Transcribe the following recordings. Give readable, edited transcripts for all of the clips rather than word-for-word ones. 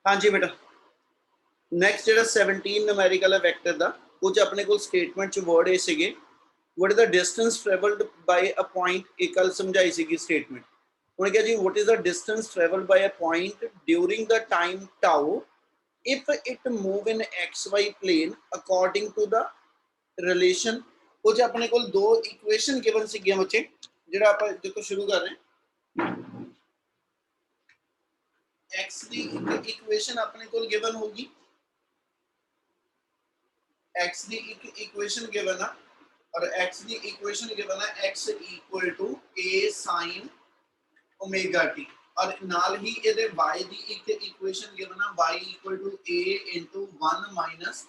हाँ जी बेटा नैक्सट जो 17 न्यूमेरिकल है वैक्टर का वो अपने को स्टेटमेंट च वर्ड ये सीगे what is the distance travelled by a point एक गल समझाई सी स्टेटमेंट उन्होंने कहा जी what is the distance travelled by a point during the time tau if it move in XY plane according to the relation वो अपने को दो इक्वेशन गिवन सी बच्चे जो आप देखो शुरू कर रहे हैं एक्स की इक्वेशन अपने को गिवन होगी एक्स की इक्वेशन गिवन है और एक्स की इक्वेशन गिवन है X equal to A sine omega T और नाल ही ये वाई की एक इक्वेशन गिवन है Y equal to A into 1 minus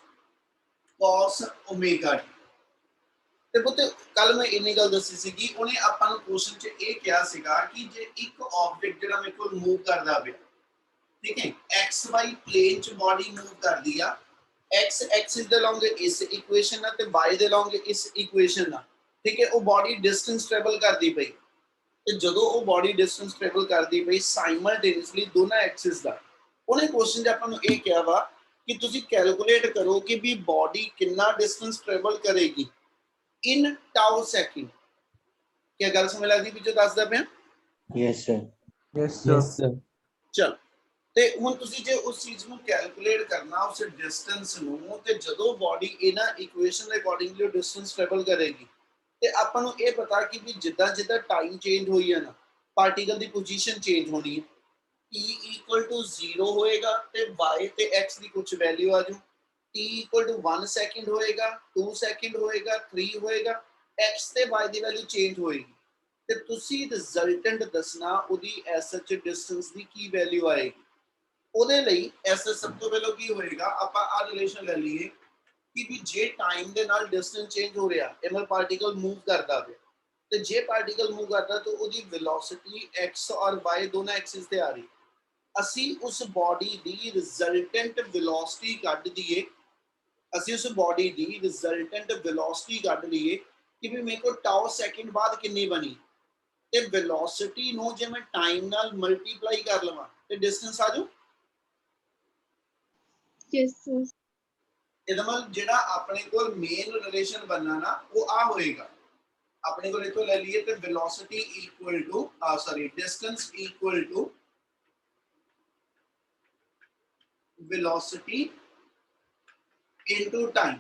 cos omega T ਤੇ ਪੁੱਤ ਕੱਲ ਮੈਂ ਇੰਨੀ ਗੱਲ ਦੱਸੀ ਸੀਗੀ ਉਹਨੇ ਆਪਾਂ ਨੂੰ ਕੁਐਸਚਨ 'ਚ ਇਹ ਕਿਹਾ ਸੀਗਾ ਕਿ ਜੇ ਇੱਕ ਆਬਜੈਕਟ ਜਿਹੜਾ ਮੇਰੇ ਕੋਲ ਮੂਵ ਕਰਦਾ ਪਿਆ ਠੀਕ ਹੈ XY ਪਲੇਨ 'ਚ ਬਾਡੀ ਮੂਵ ਕਰਦੀ ਆ x एक्सिस ਦੇ ਲੌਂਗ ਇਸ ਇਕੁਏਸ਼ਨ ਨਾਲ ਤੇ y ਦੇ ਲੌਂਗ ਇਸ ਇਕੁਏਸ਼ਨ ਨਾਲ ਠੀਕ ਹੈ ਉਹ ਬਾਡੀ ਡਿਸਟੈਂਸ ਟਰੈਵਲ ਕਰਦੀ ਪਈ ਤੇ ਜਦੋਂ ਉਹ ਬਾਡੀ ਡਿਸਟੈਂਸ ਟਰੈਵਲ ਕਰਦੀ ਪਈ ਸਾਈਮਲਟੇਨੀਅਸਲੀ ਦੋਨਾਂ ਐਕਸਿਸ ਦਾ ਉਹਨੇ ਕੁਐਸਚਨ 'ਚ ਆਪਾਂ ਨੂੰ ਇਹ ਕਿਹਾ ਵਾ ਕਿ ਤੁਸੀਂ ਕੈਲਕੂਲੇਟ ਕਰੋ ਕਿ ਵੀ ਬਾਡੀ ਕਿੰਨਾ ਡਿਸਟੈਂਸ ਟਰੈਵਲ ਕਰੇਗੀ in tau second क्या गल समझ लगदी पिछे दसदा पिया यस सर यस सर चल ਤੇ ਹੁਣ ਤੁਸੀਂ ਜੇ ਉਸ ਚੀਜ਼ ਨੂੰ ਕੈਲਕੂਲੇਟ ਕਰਨਾ ਉਸ ਡਿਸਟੈਂਸ ਨੂੰ ਤੇ ਜਦੋਂ ਬਾਡੀ ਇਹਨਾਂ ਇਕੁਏਸ਼ਨ ਦੇ ਅਕੋਰਡਿੰਗਲੀ ਡਿਸਟੈਂਸ ਟਰੈਵਲ ਕਰੇਗੀ ਤੇ ਆਪਾਂ ਨੂੰ ਇਹ ਪਤਾ ਕਿ ਵੀ ਜਿੱਦਾਂ ਜਿੱਦਾਂ ਟਾਈਮ ਚੇਂਜ ਹੋਈ ਹੈ ਨਾ ਪਾਰਟੀਕਲ ਦੀ ਪੋਜੀਸ਼ਨ ਚੇਂਜ ਹੋਣੀ ਹੈ t = 0 ਹੋਏਗਾ ਤੇ y ਤੇ x ਦੀ ਕੁਝ ਵੈਲਿਊ ਆ ਜੂ t = 1 सेकंड होएगा 2 सेकंड होएगा 3 होएगा x ਤੇ y ਦੀ ਵੈਲਿਊ ਚੇਂਜ ਹੋਏਗੀ ਤੇ ਤੁਸੀਂ ਰਿਜ਼ਲਟੈਂਟ ਦੱਸਣਾ ਉਹਦੀ ਐਸਐਚ ਡਿਸਟੈਂਸ ਦੀ ਕੀ ਵੈਲਿਊ ਆਏਗੀ ਉਹਦੇ ਲਈ ਐਸਐਚ ਸਭ ਤੋਂ ਪਹਿਲਾਂ ਕੀ ਹੋਏਗਾ ਆਪਾਂ ਆ ਰਿਲੇਸ਼ਨ ਲੈ ਲਈਏ ਕਿ ਵੀ ਜੇ ਟਾਈਮ ਦੇ ਨਾਲ ਡਿਸਟੈਂਸ ਚੇਂਜ ਹੋ ਰਿਹਾ ਇਹ ਪਾਰਟੀਕਲ ਮੂਵ ਕਰਦਾ ਪਿਆ ਤੇ ਜੇ ਪਾਰਟੀਕਲ ਮੂਵ ਕਰਦਾ ਤਾਂ ਉਹਦੀ ਵੈਲੋਸਿਟੀ x ਔਰ y ਦੋਨਾਂ ਐਕਸਿਸ ਤੇ ਆ ਰਹੀ ਅਸੀਂ ਉਸ ਬਾਡੀ ਦੀ ਰਿਜ਼ਲਟੈਂਟ ਵੈਲੋਸਿਟੀ ਕੱਢ ਦਈਏ ਅਸੀਂ ਉਸ ਬਾਡੀ ਦੀ ਰਿਜ਼ਲਟੈਂਟ ਵੈਲੋਸਿਟੀ ਕੱਢ ਲਈਏ ਕਿ ਵੀ ਮੇਰੇ ਕੋਲ ਟਾਉ ਸੈਕਿੰਡ ਬਾਅਦ ਕਿੰਨੀ ਬਣੀ ਤੇ ਵੈਲੋਸਿਟੀ ਨੂੰ ਜੇ ਮੈਂ ਟਾਈਮ ਨਾਲ ਮਲਟੀਪਲਾਈ ਕਰ ਲਵਾਂ ਤੇ ਡਿਸਟੈਂਸ ਆ ਜਾਊ ਯੈਸ ਸਰ ਇਹਦਾ ਮਤਲਬ ਜਿਹੜਾ ਆਪਣੇ ਕੋਲ ਮੇਨ ਰਿਲੇਸ਼ਨ ਬਣਨਾ ਨਾ ਉਹ ਆ ਹੋਏਗਾ ਆਪਣੇ ਕੋਲ ਇਥੋਂ ਲੈ ਲਈਏ ਤੇ velocity equal to distance equal to velocity into time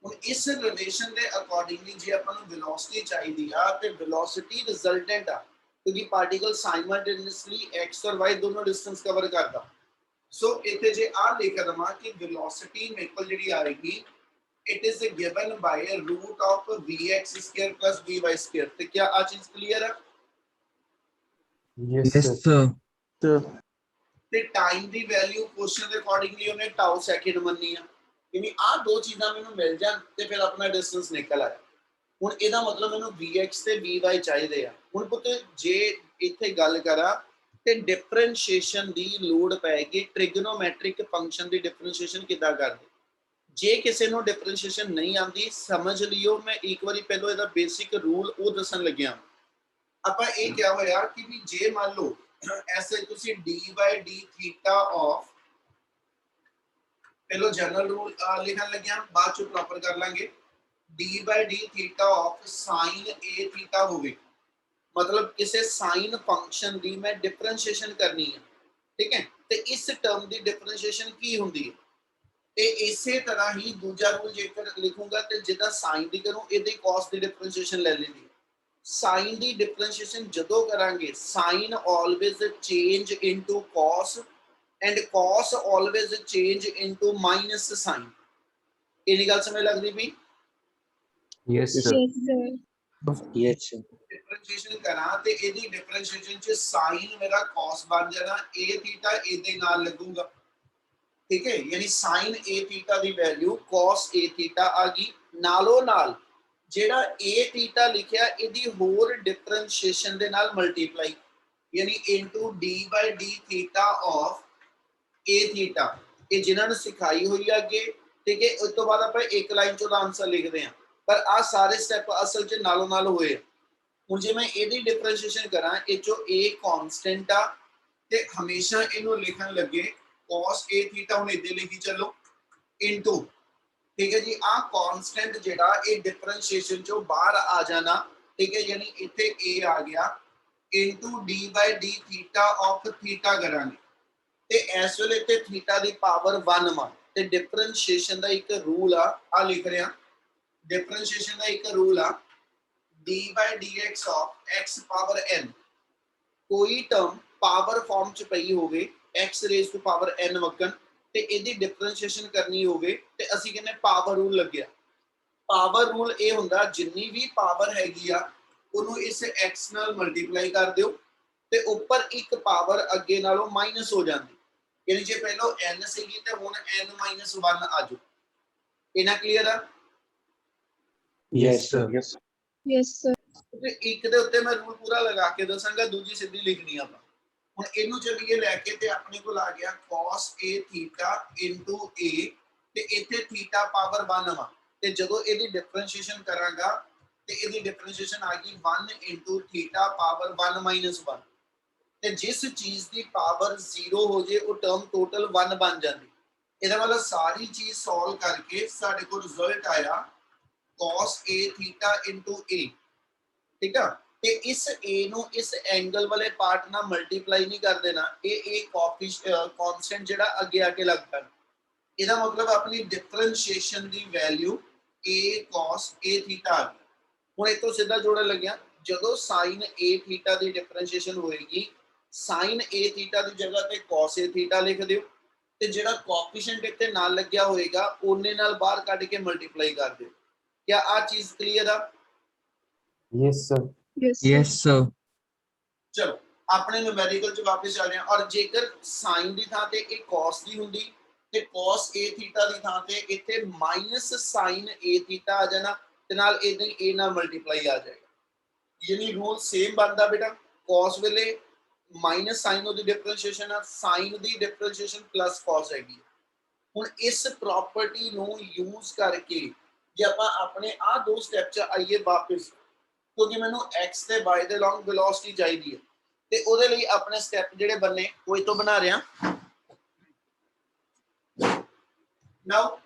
ਹੁਣ ਇਸ ਰਿਲੇਸ਼ਨ ਦੇ ਅਕੋਰਡਿੰਗਲੀ ਜੇ ਆਪਾਂ ਨੂੰ ਵੈਲੋਸਿਟੀ ਚਾਹੀਦੀ ਆ ਤੇ ਵੈਲੋਸਿਟੀ ਰਿਜ਼ਲਟੈਂਟ ਆ ਕਿਉਂਕਿ ਪਾਰਟੀਕਲ ਸਾਈਮਲਟੇਨੀਅਸਲੀ x ਔਰ y ਦੋਨੋਂ ਡਿਸਟੈਂਸ ਕਵਰ ਕਰਦਾ ਸੋ ਇੱਥੇ ਜੇ ਆ ਲਿਖ ਦਵਾਂ ਕਿ ਵੈਲੋਸਿਟੀ ਮੇਰੇ ਕੋਲ ਜਿਹੜੀ ਆਏਗੀ it is given by √of vx² + vy² ਤੇ ਕੀ ਆ ਚੀਜ਼ ਕਲੀਅਰ ਆ यस सर ਤੇ ਟਾਈਮ ਦੀ ਵੈਲਿਊ ਕੁਐਸਚਨ ਦੇ ਅਕੋਰਡਿੰਗਲੀ ਉਹਨੇ ਟਾਉ ਸੈਕਿੰਡ ਮੰਨੀ ਆ यानी आ दो चीज़ां मैनूं मिल जान ते फिर अपना डिस्टेंस निकल आए हुण इहदा मतलब मैनूं vx ते vy चाहिए आ हुण पुत्त जे इत्थे गल करा ते डिफरेंशिएशन दी लोड़ पैगी ट्रिगोनोमेट्रिक फंक्शन दी डिफरेंशिएशन किदां करदे जे किसी नूं डिफरेंशिएशन नहीं आंदी समझ लियो मैं एक बारी पहलों इहदा बेसिक रूल वो दसन लग्या आपां इह क्या होया कि भी जे मान लो ऐसे तुसीं d/d ऑफ पहलो जनरल रूल लिखन लगे बाद चो प्रॉपर कर लांगे d/d of sin a theta होवे मतलब किसी साइन फंक्शन दी मैं डिफरेंशिएशन करनी है ठीक है ते इस टर्म दी डिफरेंशिएशन की हुंदी है ते इसे तरह ही दूसरा रूल जेकर लिखूंगा ते जिदा sin दी करूं इहदी cos दी डिफरेंशिएशन ले लेनी sin दी डिफरेंशिएशन जदों करांगे sin always change into cos and cos always change into minus sign ये गल समझ लगदी भी यस सर यस डिफरेंशिएशन करा ते एदी डिफरेंशिएशन च sin मेरा cos बन जाना a थीटा ए दे नाल लगूगा ठीक है यानी sin a थीटा दी वैल्यू cos a थीटा आ गई नालों नाल जेड़ा a थीटा लिखिया एदी होर डिफरेंशिएशन दे नाल मल्टीप्लाई यानी into d/d theta of A theta ये जिन्होंने सिखाई हुई है अगे ठीक है उस तो बाद आप एक लाइन चो आंसर लिखते हैं पर आ सारे स्टेप असल च नालों नाल होए हुण जे मैं एदी डिफरेंशिएशन करा ए चो ए कांस्टेंट आ ते हमेशा इनू लिखन लगे cos a थीटा ਹੁਣ ਇੱਥੇ ਲਿਖੀ ਚੱਲੋ इनटू ठीक है जी आ कांस्टेंट जेड़ा ये डिफरेंशिएशन चो बाहर आ जाना ठीक है यानी इथे a आ गया into d by d theta of theta करांगे ते इस वेले इथे थीटा दी पावर 1 वा ते डिफरेंशिएशन दा एक रूल आ लिख रहे हैं डिफरेंशिएशन दा एक रूल आ d बाय dx of x power n कोई टर्म पावर फॉर्म च पई होवे x raise to power n वकन ਤੇ ਇਹਦੀ ਡਿਫਰੈਂਸ਼ੀਏਸ਼ਨ ਕਰਨੀ ਹੋਵੇ ਤੇ ਅਸੀਂ ਕਹਿੰਦੇ ਪਾਵਰ ਰੂਲ ਲੱਗਿਆ ਪਾਵਰ ਰੂਲ ਇਹ ਹੁੰਦਾ ਜਿੰਨੀ ਵੀ ਪਾਵਰ ਹੈਗੀ ਆ ਉਹਨੂੰ ਇਸ x ਨਾਲ ਮਲਟੀਪਲਾਈ ਕਰ ਦਿਓ ਤੇ ਉੱਪਰ ਇੱਕ ਪਾਵਰ ਅੱਗੇ ਨਾਲੋਂ ਮਾਈਨਸ ਹੋ ਜਾਂਦੀ ਯਾਨੀ ਜੇ ਪਹਿਲਾਂ n ਸੀਗੀ ਤੇ ਹੁਣ n - 1 ਆ ਜਾਓ ਇਹਨਾਂ ਕਲੀਅਰ ਆ Yes, sir. Yes. Yes, sir. ਤੇ ਇੱਕ ਦੇ ਉੱਤੇ ਮੈਂ ਰੂਲ ਪੂਰਾ ਲਗਾ ਕੇ ਦੱਸਾਂਗਾ ਦੂਜੀ ਸਿੱਧੀ ਲਿਖਣੀ ਆਪਾਂ ਹੁਣ ਇਹਨੂੰ ਚੱਲੀਏ ਲੈ ਕੇ ਤੇ ਆਪਣੇ ਕੋਲ ਆ ਗਿਆ cos a ਥੀਟਾ a ਤੇ ਇੱਥੇ ਥੀਟਾ ਪਾਵਰ 1 ਵਾ ਤੇ ਜਦੋਂ ਇਹਦੀ ਡਿਫਰੈਂਸ਼ੀਏਸ਼ਨ ਕਰਾਂਗਾ ਤੇ ਇਹਦੀ ਡਿਫਰੈਂਸ਼ੀਏਸ਼ਨ ਆ ਗਈ 1 ਥੀਟਾ ਪਾਵਰ 1 - 1 ਤੇ ਜਿਸ ਚੀਜ਼ ਦੀ ਪਾਵਰ 0 ਹੋ ਜੇ ਉਹ ਟਰਮ ਟੋਟਲ 1 ਬਣ ਜਾਂਦੀ ਇਹਦਾ ਮਤਲਬ ਸਾਰੀ ਚੀਜ਼ ਸੋਲਵ ਕਰਕੇ ਸਾਡੇ ਕੋਲ ਰਿਜ਼ਲਟ ਆਇਆ cos a ਥੀਟਾ a ਠੀਕ ਆ ਤੇ ਇਸ a ਨੂੰ ਇਸ ਐਂਗਲ ਵਾਲੇ ਪਾਰਟ ਨਾਲ ਮਲਟੀਪਲਾਈ ਨਹੀਂ ਕਰ ਦੇਣਾ ਇਹ ਕਾਂਸਟੈਂਟ ਜਿਹੜਾ ਅੱਗੇ ਆ ਕੇ ਲੱਗਦਾ ਇਹਦਾ ਮਤਲਬ ਆਪਣੀ differentiation the value a cos a theta ਆ ਗਈ ਹੁਣ ਇਹ ਤੋਂ ਸਿੱਧਾ ਜੋੜਨ ਲੱਗਿਆ ਜਦੋਂ sin a theta the differentiation ਹੋਏਗੀ sin a ਥੀਟਾ ਦੀ ਜਗ੍ਹਾ ਤੇ cos a ਥੀਟਾ ਲਿਖ ਦਿਓ ਤੇ ਜਿਹੜਾ ਕੋਐਫੀਸ਼ੀਐਂਟ ਇੱਥੇ ਨਾਲ ਲੱਗਿਆ ਹੋਏਗਾ ਉਹਨੇ ਨਾਲ ਬਾਹਰ ਕੱਢ ਕੇ ਮਲਟੀਪਲਾਈ ਕਰ ਦਿਓ क्या आ चीज क्लियर है Yes, sir. Yes, sir. Yes, sir. चलो अपने न्यूमेरिकल च वापस आ रहे हैं और जेकर sin दी थां ते एक cos दी हुंदी ते cos a थीटा दी थां ते इथे माइनस sin a थीटा आ जाना ते नाल इदां ही a नाल मल्टीप्लाई आ जाएगा यानी रूल सेम बनदा बेटा cos वेले माइनस sin दी डिफरेंशिएशन है sin दी डिफरेंशिएशन प्लस cos हैगी हुन इस प्रॉपर्टी नु यूज करके ਜੇ ਆਪਾਂ ਆਪਣੇ ਆ ਦੋ ਸਟੈਪ ਚ ਆਈਏ ਵਾਪਸ ਕਿਉਂਕਿ ਮੈਨੂੰ x ਤੇ y ਦੇ ਲੌਂਗ ਵੈਲੋਸਿਟੀ ਚਾਹੀਦੀ ਹੈ ਤੇ ਉਹਦੇ ਲਈ ਆਪਣੇ ਸਟੈਪ ਜਿਹੜੇ ਬੰਨੇ ਉਹ ਇਹ ਤੋਂ ਬਣਾ ਰਿਆਂ ਨਾਓ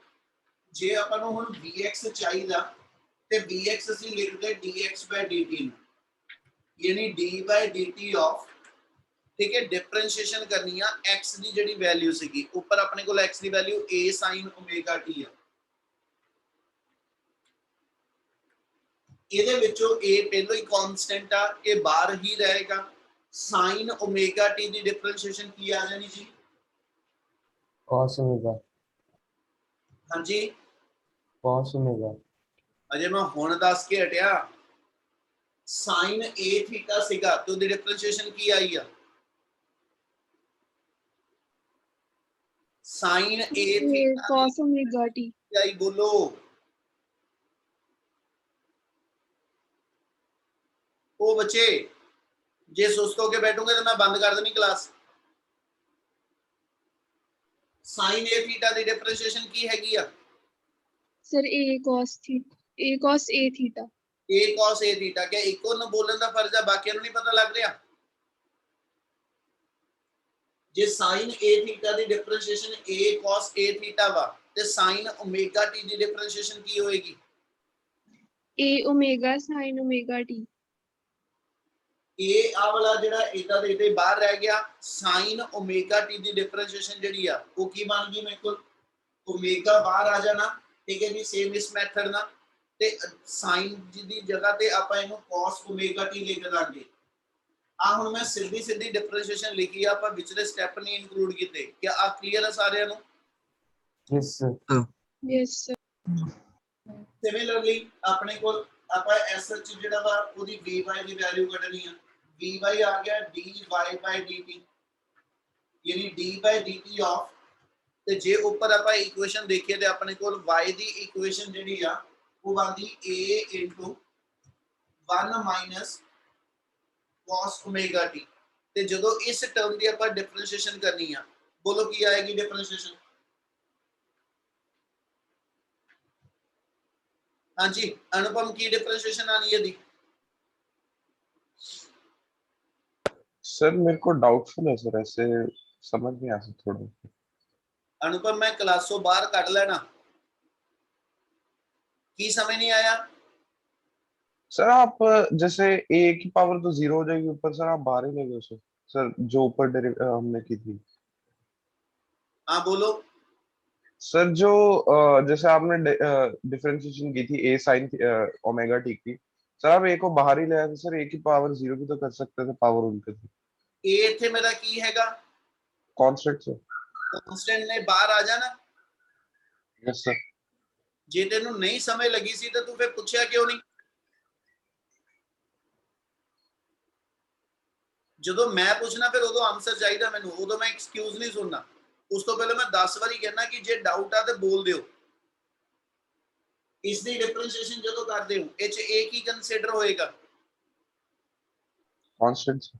ਜੇ ਆਪਾਂ ਨੂੰ ਹੁਣ vx ਚਾਹੀਦਾ ਤੇ vx ਅਸੀਂ ਲਿਖਦੇ dx/dt ਨੂੰ ਯਾਨੀ d/dt ਆਫ ਠੀਕ ਹੈ ਡਿਫਰੈਂਸ਼ੀਏਸ਼ਨ ਕਰਨੀ ਆ x ਦੀ ਜਿਹੜੀ ਵੈਲਿਊ ਸੀਗੀ ਉੱਪਰ ਆਪਣੇ ਕੋਲ x the value a sin omega t ਆ ਇਹਦੇ ਵਿੱਚੋਂ a ਪਹਿਲਾਂ ਹੀ ਕਾਂਸਟੈਂਟ ਆ ਇਹ ਬਾਹਰ ਹੀ ਰਹੇਗਾ sin omega t ਦੀ ਡਿਫਰੈਂਸ਼ੀਏਸ਼ਨ ਕੀ ਆ ਜਾਣੀ ਜੀ Cos omega. ਹਾਂਜੀ Cos omega. ਅਜੇ ਮੈਂ ਹੁਣ ਦੱਸ ਕੇ ਹਟਿਆ sin a ਥੀਟਾ ਸੀਗਾ ਤੇ ਉਹਦੀ ਡਿਫਰੈਂਸ਼ੀਏਸ਼ਨ ਕੀ ਆਈ ਆ sin a theta Cos omega t. ਆਈ ਬੋਲੋ ओ बच्चे जे सुस्त होके बैठोगे तो मैं बंद कर देनी class sin a theta the differentiation की हैगी आ Sir, a cos a theta. a cos a theta क्या इको न बोलने दा फर्ज है बाकियां नु नहीं पता लग रहा जे sin a theta the differentiation a cos a theta वा ते sin ओमेगा t दी डिफरेंशिएशन की होएगी A omega sin omega t. a आ वाला जेड़ा इदा दे इते बाहर रह गया sin ओमेगा t दी डिफरेंशिएशन जेड़ी आ वो की बन गई मेरे को ओमेगा बाहर आ जाना ठीक है जी सेम इस मेथड ना ते sin दी जगह ते ਆਪਾਂ ਇਹਨੂੰ cos ओमेगा t ਲਿਖ ਦਾਂਗੇ ਆ ਹੁਣ ਮੈਂ ਸਿੱਧੀ ਸਿੱਧੀ ਡਿਫਰੈਂਸ਼ੀਏਸ਼ਨ ਲਿਖੀ ਆ ਆਪਾਂ ਵਿਚਲੇ ਸਟੈਪ ਨਹੀਂ ਇਨਕਲੂਡ ਕੀਤੇ ਕੀ ਆ ਕਲੀਅਰ ਹੈ ਸਾਰਿਆਂ ਨੂੰ Yes, sir. Yes, sir. Similarly ਆਪਣੇ ਕੋਲ ਆਪਾਂ ਐਸਐਚ ਜਿਹੜਾ ਵਾ ਉਹਦੀ vy ਦੀ ਵੈਲਿਊ ਕੱਢਣੀ ਆ vy ਆ ਗਿਆ dy/dt ਯਾਨੀ d/dt ਆਫ ਤੇ ਜੇ ਉੱਪਰ ਆਪਾਂ ਇਕੁਏਸ਼ਨ ਦੇਖੀਏ ਤੇ ਆਪਣੇ ਕੋਲ y ਦੀ ਇਕੁਏਸ਼ਨ ਜਿਹੜੀ ਆ ਉਹ ਬਣਦੀ a 1 cos omega t ਤੇ ਜਦੋਂ ਇਸ ਟਰਮ ਦੀ ਆਪਾਂ ਡਿਫਰੈਂਸ਼ੀਏਸ਼ਨ ਕਰਨੀ ਆ ਬੋਲੋ ਕੀ ਆਏਗੀ ਡਿਫਰੈਂਸ਼ੀਏਸ਼ਨ हाँ जी अनुपम की डिफरेंशिएशन आनी है दी सर मेरे को डाउटफुल है सर ऐसे समझ नहीं आ सकता थोड़ा अनुपम मैं क्लासों बाहर कट लेना की समझ नहीं आया? सर आप जैसे ए की पावर तो 0 हो जाएगी ऊपर, सर आप बाहर ही ले गए उसे सर, जो ऊपर हमने की थी। हाँ बोलो। सर जो जैसे आपने डिफरेंशिएशन की थी ए साइन ओमेगा टी की, सर आप ए को बाहर ही ले आए थे सर, ए की पावर 0 भी तो कर सकते थे, पावर उनके थी। ए इत्थे मेरा की हैगा कांस्टेंट सर। कांस्टेंट ने बाहर आ जाना। Yes sir. जे तेनू नहीं समझ लगी सी तो तू फिर पूछया क्यों नहीं? ਜਦੋਂ मैं पूछना फिर उदों आंसर चाहिए मैनू, उदों मैं एक्सक्यूज नहीं सुनना। उस तो पहले मैं 10 बारी कहना कि जे डाउट आ तो बोल दियो। इस दी डिफरेंशिएशन जो करते हो इच ए की कंसीडर होएगा? Constant sir.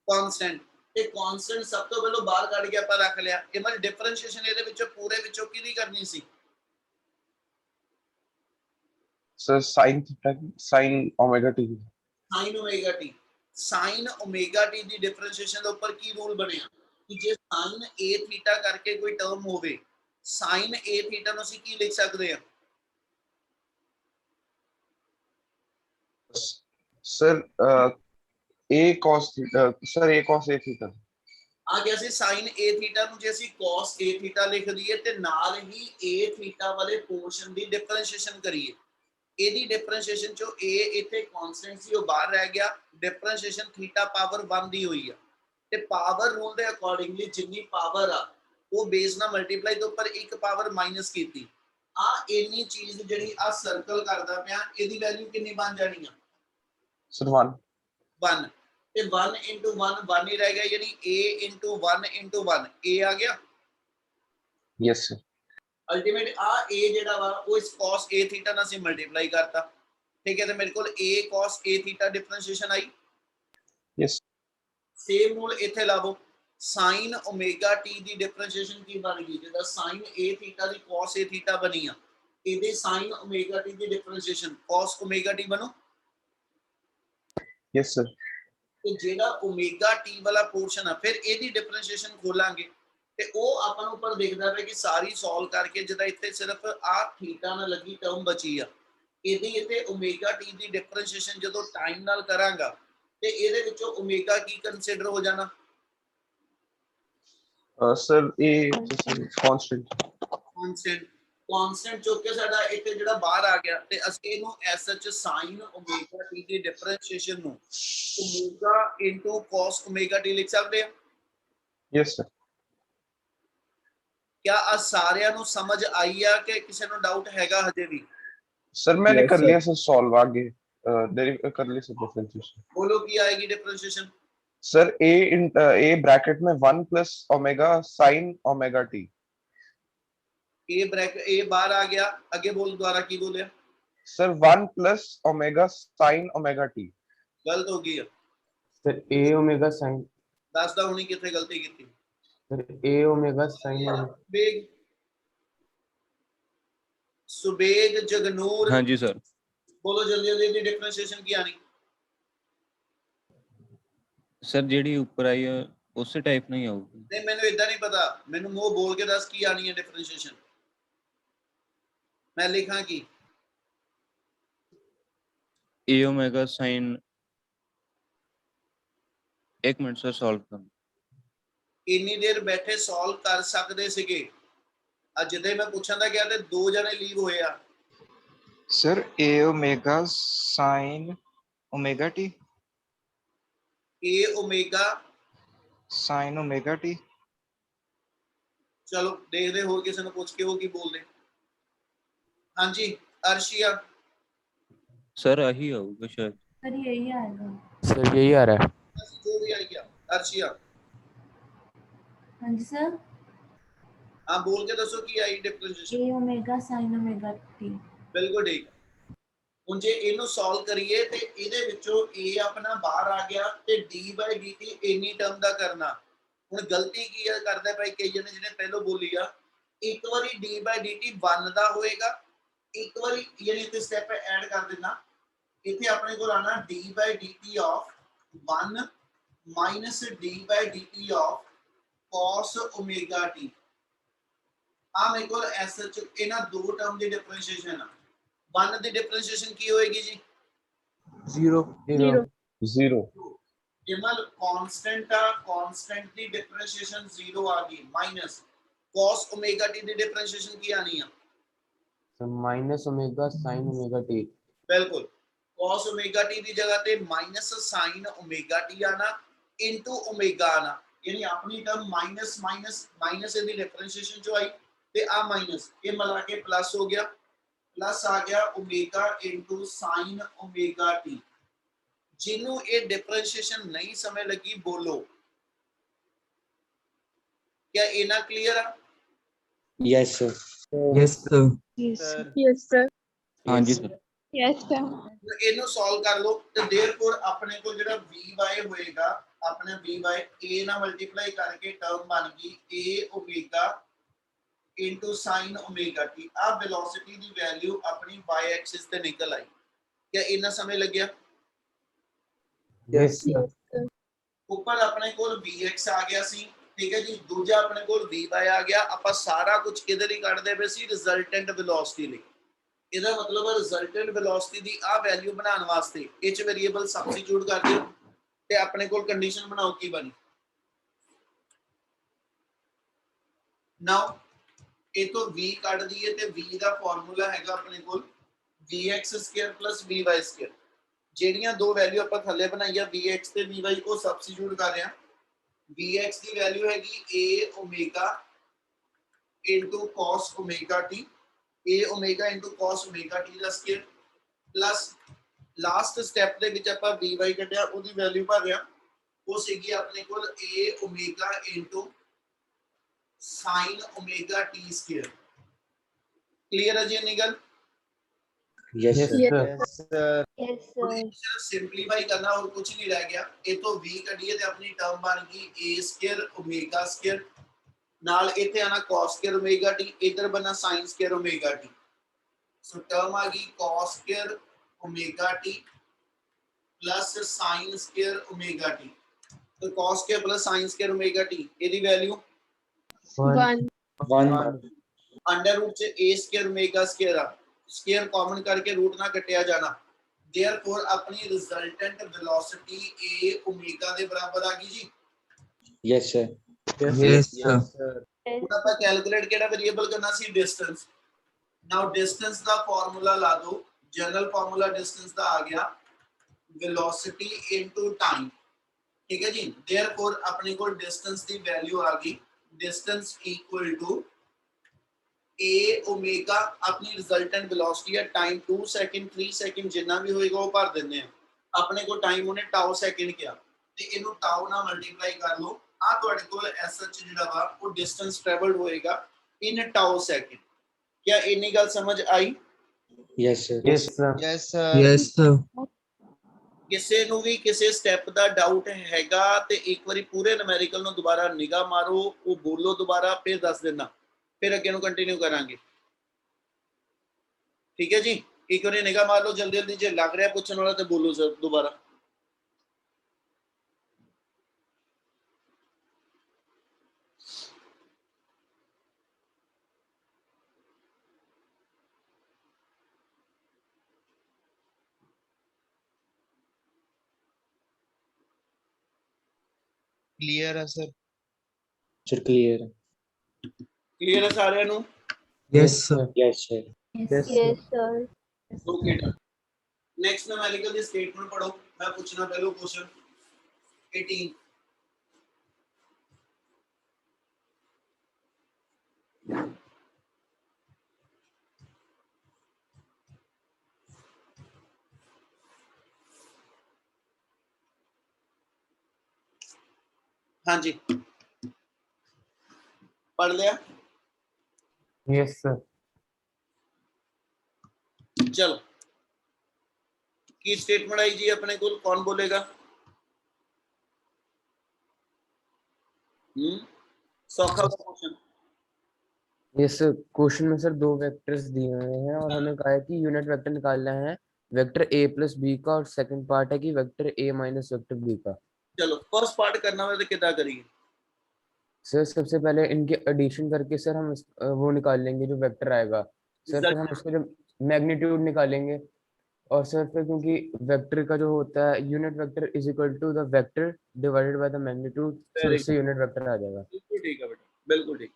कांस्टेंट। ते कांस्टेंट सब तो पहले बाहर काट के ਆਪਾਂ ਰੱਖ ਲਿਆ। ਇਹ ਮਤਲਬ डिफरेंशिएशन ਇਹਦੇ ਵਿੱਚੋਂ ਪੂਰੇ ਵਿੱਚੋਂ ਕਿਹਦੀ ਕਰਨੀ ਸੀ? सर साइन थीटा की, साइन ओमेगा टी की। sin omega T. sin omega T ਦੀ डिफरेंशिएशन ਦੇ ਉੱਪਰ ਕੀ ਰੂਲ ਬਣਿਆ ਕਿ ਜੇ sin a ਥੀਟਾ ਕਰਕੇ ਕੋਈ ਟਰਮ ਹੋਵੇ, sin a ਥੀਟਾ ਨੂੰ ਅਸੀਂ ਕੀ ਲਿਖ ਸਕਦੇ ਹਾਂ? सर ए cos थीटा, सर ए cos ए थीटा। ਆ ਗਿਆ ਸੀ sin a ਥੀਟਾ ਨੂੰ ਜੇ ਅਸੀਂ cos a ਥੀਟਾ ਲਿਖ ਦਈਏ ਤੇ ਨਾਲ ਹੀ a ਥੀਟਾ ਵਾਲੇ ਪੋਰਸ਼ਨ ਦੀ ਡਿਫਰੈਂਸ਼ੀਏਸ਼ਨ ਕਰੀਏ। ਇਹਦੀ ਡਿਫਰੈਂਸ਼ੀਏਸ਼ਨ ਚੋਂ a ਇੱਥੇ ਕਾਂਸਟੈਂਟ ਸੀ ਉਹ ਬਾਹਰ ਰਹਿ ਗਿਆ, ਡਿਫਰੈਂਸ਼ੀਏਸ਼ਨ ਥੀਟਾ ਪਾਵਰ 1 ਦੀ ਹੋਈ ਆ ਤੇ ਪਾਵਰ ਰੂਲ ਦੇ ਅਕੋਰਡਿੰਗਲੀ ਜਿੰਨੀ ਪਾਵਰ ਆ ਉਹ ਬੇਸ ਨਾਲ ਮਲਟੀਪਲਾਈ ਤੋਂ ਉੱਪਰ ਇੱਕ ਪਾਵਰ ਮਾਈਨਸ ਕੀਤੀ। ਆ ਇੰਨੀ ਚੀਜ਼ ਜਿਹੜੀ ਆ ਸਰਕਲ ਕਰਦਾ ਪਿਆ ਇਹਦੀ ਵੈਲਿਊ ਕਿੰਨੀ ਬਣ ਜਾਣੀ ਆ? सर 1। 1 ਤੇ 1 into 1 1 ਹੀ ਰਹਿ ਗਿਆ ਯਾਨੀ a into 1 into 1 a ਆ ਗਿਆ। Yes sir. ਅਲਟੀਮੇਟ ਆ a ਜਿਹੜਾ ਵਾ ਉਹ ਇਸ cos a ਥੀਟਾ ਨਾਲ ਅਸੀਂ ਮਲਟੀਪਲਾਈ ਕਰਤਾ। ਠੀਕ ਹੈ ਤੇ ਮੇਰੇ ਕੋਲ a cos a theta differentiation I. Yes same rule ਇੱਥੇ ਲਾਵੋ। sin ओमेगा t ਦੀ ਡਿਫਰੈਂਸ਼ੀਏਸ਼ਨ ਕੀ ਬਣ ਗਈ? ਜਿਹਦਾ sin a theta the cos a theta ਬਣੀ ਆ, ਇਹਦੇ sin ओमेगा t ਦੀ ਡਿਫਰੈਂਸ਼ੀਏਸ਼ਨ cos ओमेगा t ਬਣੋ। Yes sir. ਤੇ ਜਿਹੜਾ ओमेगा t ਵਾਲਾ ਪੋਰਸ਼ਨ ਆ ਫਿਰ ਇਹਦੀ ਡਿਫਰੈਂਸ਼ੀਏਸ਼ਨ ਖੋਲਾਂਗੇ ਤੇ ਉਹ ਆਪਾਂ ਨੂੰ ਉੱਪਰ ਦਿਖਦਾ ਪਿਆ ਕਿ ਸਾਰੀ ਸੋਲਵ ਕਰਕੇ ਜਿਹਦਾ ਇੱਥੇ ਸਿਰਫ ਆ ਥੀਟਾ ਨਾਲ ਲੱਗੀ ਟਰਮ ਬਚੀ ਆ, ਇਹਦੀ ਇੱਥੇ ओमेगा t ਦੀ ਡਿਫਰੈਂਸ਼ੀਏਸ਼ਨ ਜਦੋਂ ਟਾਈਮ ਨਾਲ ਕਰਾਂਗਾ ਤੇ ਇਹਦੇ ਵਿੱਚੋਂ ओमेगा ਕੀ ਕੰਸੀਡਰ ਹੋ ਜਾਣਾ? Sir a constant. Constant. Constant चुक के साडा इथे जेड़ा बाहर आ गया ते ਅਸੀਂ ਇਹਨੂੰ ਐਸ ਸੱਚ sin ओमेगा t ਦੀ ਡਿਫਰੈਂਸ਼ੀਏਸ਼ਨ ਨੂੰ omega into cos omega t ਲਿਖ ਸਕਦੇ ਆ? Yes sir. क्या ਆ ਸਾਰਿਆਂ ਨੂੰ ਸਮਝ ਆਈ ਆ ਕਿ ਕਿਸੇ ਨੂੰ ਡਾਊਟ ਹੈਗਾ ਹਜੇ ਵੀ? सर मैंने Yes, कर sir. लिया सर सॉल्व आगे, कर ली सर डिफरेंशिएशन। बोलो की आएगी डिफरेंशिएशन? सर ए ब्रैकेट में 1 plus omega sine omega t. ए ब्रैकेट ए बाहर आ गया, आगे बोल दोबारा की बोले? Sir 1 plus omega sine omega t. गलत हो गई है। सर ए ओमेगा साइन, दस दा हुनी किथे गलती की? सर ए ओमेगा साइन बेग सुबेग जगनूर। हाँ जी सर। बोलो जल्दी जल्दी डिफरेंशिएशन की आनी? सर जेडी ऊपर आई है उसी टाइप नहीं आऊगी। नहीं मैंने इदा नहीं पता, मैंने मुंह बोल के दस की आनी है डिफरेंशिएशन। मैं लिखा की ए ओमेगा साइन, एक मिनट सर सॉल्व कर। इन्नी देर बैठे सॉल्व कर सकते सीगे, ਅੱਜ ਜਦੋਂ ਮੈਂ ਪੁੱਛਣ ਦਾ ਗਿਆ ਤੇ ਦੋ ਜਣੇ ਲੀਵ ਹੋਏ ਆ। सर ए ओमेगा साइन ओमेगा टी। ए ओमेगा साइन ओमेगा टी। चलो देखते हो किसी ने पूछ के वो की बोल दे। हाँ जी अर्शिया। सर यही आऊगा शायद। सर यही आएगा। सर यही आ रहा है। जो भी आई गया अर्शिया। हाँ जी सर। हाँ बोल के दसो की आई डिफरेंशिएशन? ए ओमेगा साइन ओमेगा टी। बिल्कुल ठीक। ਹੁਣ ਜੇ ਇਹਨੂੰ ਸੋਲਵ ਕਰੀਏ ਤੇ ਇਹਦੇ ਵਿੱਚੋਂ a ਆਪਣਾ ਬਾਹਰ ਆ ਗਿਆ ਤੇ d/dt ਇੰਨੀ ਟਰਮ ਦਾ ਕਰਨਾ। ਹੁਣ ਗਲਤੀ ਕੀ ਹੈ ਕਰਦਾ ਭਾਈ ਕਈ ਜਣੇ ਜਿਹਨੇ ਪਹਿਲਾਂ ਬੋਲੀ ਆ, ਇੱਕ ਵਾਰੀ d/dt 1 ਦਾ ਹੋਏਗਾ, ਇੱਕ ਵਾਰੀ ਯਾਨੀ ਇੱਥੇ ਸਟੈਪ ਐਡ ਕਰ ਦੇਣਾ। ਇੱਥੇ ਆਪਣੇ ਕੋਲ ਆਣਾ d/dt of 1 minus d/dt of cos omega t। ਆ ਮੇਰੇ ਕੋਲ ਐਸਐਚ ਇਹਨਾਂ ਦੋ ਟਰਮ ਦੀ ਡਿਫਰੈਂਸ਼ੀਏਸ਼ਨ ਆ 1 ਦੀ ਡਿਫਰੈਂਸ਼ੀਏਸ਼ਨ ਕੀ ਹੋਏਗੀ ਜੀ 0 0 0 ਜਿਮਲ ਕਾਂਸਟੈਂਟ ਆ ਕਾਂਸਟੈਂਟ ਦੀ ਡਿਫਰੈਂਸ਼ੀਏਸ਼ਨ 0 ਆ ਗਈ ਮਾਈਨਸ cos omega t ਦੀ ਡਿਫਰੈਂਸ਼ੀਏਸ਼ਨ ਕੀ ਆਣੀ ਆ sir minus omega sine omega T बिल्कुल cos omega t ਦੀ ਜਗ੍ਹਾ ਤੇ ਮਾਈਨਸ sin omega t ਆਣਾ ਇਨਟੂ omega ਆਣਾ ਯਾਨੀ ਆਪਣੀ ਟਰਮ ਮਾਈਨਸ ਮਾਈਨਸ ਮਾਈਨਸ ਇਹਦੀ ਡਿਫਰੈਂਸ਼ੀਏਸ਼ਨ ਚੋਂ ਆਈ ਤੇ ਆ ਮਾਈਨਸ ਇਹ ਮਿਲਾ ਕੇ ਪਲੱਸ ਹੋ ਗਿਆ ਪਲੱਸ ਆ ਗਿਆ omega into sin omega t ਜਿਹਨੂੰ ਇਹ ਡਿਫਰੈਂਸ਼ੀਏਸ਼ਨ ਨਹੀਂ ਸਮਝ ਲੱਗੀ ਬੋਲੋ क्या इना क्लियर है Yes, sir. Yes sir yes yes sir हाँ जी सर yes sir ਇਹਨੂੰ ਸੋਲਵ ਕਰ ਲਓ ਤੇ देयरफॉर ਆਪਣੇ ਕੋਲ ਜਿਹੜਾ vy ਹੋਏਗਾ ਆਪਣੇ vy a ਨਾਲ ਮਲਟੀਪਲਾਈ ਕਰਕੇ ਟਰਮ ਬਣ ਗਈ a omega into sin omega t ਆ ਵੈਲੋਸਿਟੀ ਦੀ ਵੈਲਿਊ ਆਪਣੀ y ਐਕਸਿਸ ਤੇ ਨਿਕਲ ਆਈ क्या इना ਸਮਝ ਲੱਗਿਆ यस सर yes sir ਉੱਪਰ ਆਪਣੇ ਕੋਲ vx ਆ ਗਿਆ ਸੀ ਠੀਕ ਹੈ ਜੀ ਦੂਜਾ ਆਪਣੇ ਕੋਲ vy ਆ ਗਿਆ ਆਪਾਂ ਸਾਰਾ ਕੁਝ ਕਿਧਰ ਹੀ ਕੱਢਦੇ ਪਏ ਸੀ ਰਿਜ਼ਲਟੈਂਟ ਵੈਲੋਸਿਟੀ ਲਈ ਇਹਦਾ ਮਤਲਬ ਹੈ ਰਿਜ਼ਲਟੈਂਟ ਵੈਲੋਸਿਟੀ ਦੀ ਆ ਵੈਲਿਊ ਬਣਾਉਣ ਵਾਸਤੇ ਇਹ ਚ ਵੇਰੀਏਬਲ ਸਬਸਟੀਟਿਊਟ ਕਰ ਦਿਓ ਤੇ ਆਪਣੇ ਕੋਲ ਕੰਡੀਸ਼ਨ ਬਣਾਓ ਕੀ ਬਣੀ ਨਾਓ ਇਹ ਤੋਂ v ਕੱਢ ਦਈਏ ਤੇ v ਦਾ ਫਾਰਮੂਲਾ ਹੈਗਾ ਆਪਣੇ ਕੋਲ vx² + vy² ਜਿਹੜੀਆਂ ਦੋ ਵੈਲਿਊ ਆਪਾਂ ਥੱਲੇ ਬਣਾਈਆਂ vx ਤੇ vy ਉਹ ਸਬਸਟੀਟਿਊਟ ਕਰ ਰਹੇ ਹਾਂ vx ਦੀ ਵੈਲਿਊ ਹੈਗੀ a omega into cos omega t a omega into cos omega t the square plus last step ਦੇ ਵਿੱਚ ਆਪਾਂ vy ਕੱਢਿਆ ਉਹਦੀ ਵੈਲਿਊ ਭਰ ਰਿਆ ਉਹ ਸੀਗੀ ਆਪਣੇ ਕੋਲ a omega into sin omega t square clear ਹੈ ਜੀ ਇੰਨੀ ਗੱਲ Yes, yes sir. Sir yes sir सिर्फ सिंपलीफाई करना और कुछ नहीं रह गया ये तो v कटिए ते अपनी टर्म बन गई a² ओमेगा स्क्वायर नाल इथे आना cos² ओमेगा t इधर बना sin² ओमेगा t सो टर्म आ गई cos² omega t plus sin² omega t तो cos² plus sin² omega t ਇਹਦੀ ਵੈਲਿਊ 1 One. अंडर रूट से a² ओमेगा स्क्वायर आ स्क्वायर कॉमन करके रूट ना कटिया जाना देयरफॉर अपनी रिजल्टेंट वेलोसिटी a ओमेगा ਦੇ ਬਰਾਬਰ ਆ ਗਈ ਜੀ Yes, sir. यस सर ਹੁਣ ਆਪਾਂ ਕੈਲਕੂਲੇਟ ਕਿਹੜਾ ਵੇਰੀਏਬਲ ਕਰਨਾ ਸੀ ਡਿਸਟੈਂਸ ਨਾਓ ਡਿਸਟੈਂਸ ਦਾ ਫਾਰਮੂਲਾ ਲਾ ਦਿਓ ਜਨਰਲ ਫਾਰਮੂਲਾ ਡਿਸਟੈਂਸ ਦਾ ਆ ਗਿਆ velocity into time ठीक है जी देयरफॉर अपने को डिस्टेंस की वैल्यू आ गई distance equal to a omega अपनी रिजल्टेंट वेलोसिटी है टाइम 2 सेकंड 3 सेकंड जितना भी होएगा वो भर देने हैं अपने को टाइम उन्हें टाउ सेकंड किया ते इनु टाउ ना मल्टीप्लाई कर लो आ ਤੁਹਾਡੇ ਕੋਲ एसएच ਜਿਹੜਾ ਵਾ ਉਹ डिस्टेंस ट्रैवल्ड होएगा इन टाउ सेकंड क्या इतनी गल समझ आई Yes, sir. Yes sir Yes, sir. Yes sir ਕਿਸੇ ਨੂੰ ਵੀ ਕਿਸੇ ਸਟੈਪ ਦਾ ਡਾਊਟ ਹੈਗਾ ਤੇ ਇੱਕ ਵਾਰੀ ਪੂਰੇ ਨੂਮੈਰੀਕਲ ਨੂੰ ਦੁਬਾਰਾ ਨਿਗਾਹ ਮਾਰੋ ਉਹ ਬੋਲੋ ਦੁਬਾਰਾ ਫਿਰ ਦੱਸ ਦੇਣਾ ਫਿਰ ਅੱਗੇ ਨੂੰ ਕੰਟੀਨਿਊ ਕਰਾਂਗੇ ਠੀਕ ਹੈ ਜੀ ਇੱਕ ਵਾਰੀ ਨਿਗਾਹ ਮਾਰ ਲਓ ਜਲਦੀ ਜਲਦੀ ਜੇ ਲੱਗ ਰਿਹਾ ਪੁੱਛਣ ਵਾਲਾ ਤੇ ਬੋਲੋ ਸਰ ਦੁਬਾਰਾ Clear है sir. Sir, clear. ਕਲੀਅਰ ਹੈ ਸਾਰਿਆਂ ਨੂੰ yes sir Yes, sir. Yes, yes sir okay next numerical ਦੀ ਸਟੇਟਮੈਂਟ ਪੜੋ ਮੈਂ ਪੁੱਛਣਾ ਪਹਿਲੋ ਕੁਐਸਚਨ 18 हाँ जी पढ़ लिया यस सर चलो की स्टेटमेंट आई जी अपने को कौन बोलेगा सौखा क्वेश्चन यस सर क्वेश्चन में सर दो वेक्टर्स दिए हुए हैं और हमें कहा है कि यूनिट वेक्टर निकालना है वेक्टर a प्लस b का और सेकंड पार्ट है कि vector a minus vector b का चलो फर्स्ट पार्ट करना हो तो कितना करिए सर सबसे पहले इनके एडिशन करके सर हम वो निकाल लेंगे जो वेक्टर आएगा सर, फिर हम उसका जो मैग्नीट्यूड निकालेंगे, और सर फिर क्योंकि वेक्टर का जो होता है unit vector is equal to the vector divided by the magnitude, sir Very उससे यूनिट वेक्टर आ जाएगा। बिल्कुल ठीक है बेटा, बिल्कुल ठीक।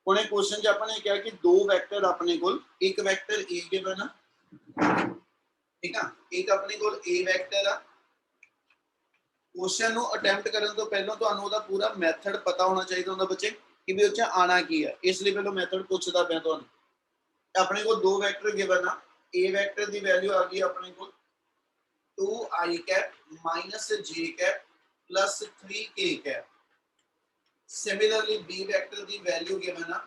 हुणे क्वेश्चन च आपने क्या कि दो वेक्टर अपने कोल, एक वेक्टर ए गिवन है, ठीक है, एक अपने कोल ए वेक्टर आ। क्वेश्चन ਨੂੰ ਅਟੈਂਪਟ ਕਰਨ ਤੋਂ ਪਹਿਲਾਂ ਤੁਹਾਨੂੰ ਉਹਦਾ ਪੂਰਾ ਮੈਥਡ ਪਤਾ ਹੋਣਾ ਚਾਹੀਦਾ ਹੁੰਦਾ ਬੱਚੇ ਕਿ ਵੀ ਉਹ ਚ ਆਣਾ ਕੀ ਹੈ, ਇਸ ਲਈ ਪਹਿਲਾਂ ਮੈਥਡ ਪੁੱਛਦਾ ਪਿਆ ਤੁਹਾਨੂੰ। ਆਪਣੇ ਕੋਲ ਦੋ ਵੈਕਟਰ ਗਿਵਨ ਆ, a ਵੈਕਟਰ ਦੀ ਵੈਲਿਊ ਆ ਗਈ ਆਪਣੇ ਕੋਲ 2i cap minus j cap plus 3k cap. Similarly b vector ਦੀ ਵੈਲਿਊ ਗਿਵਨ ਆ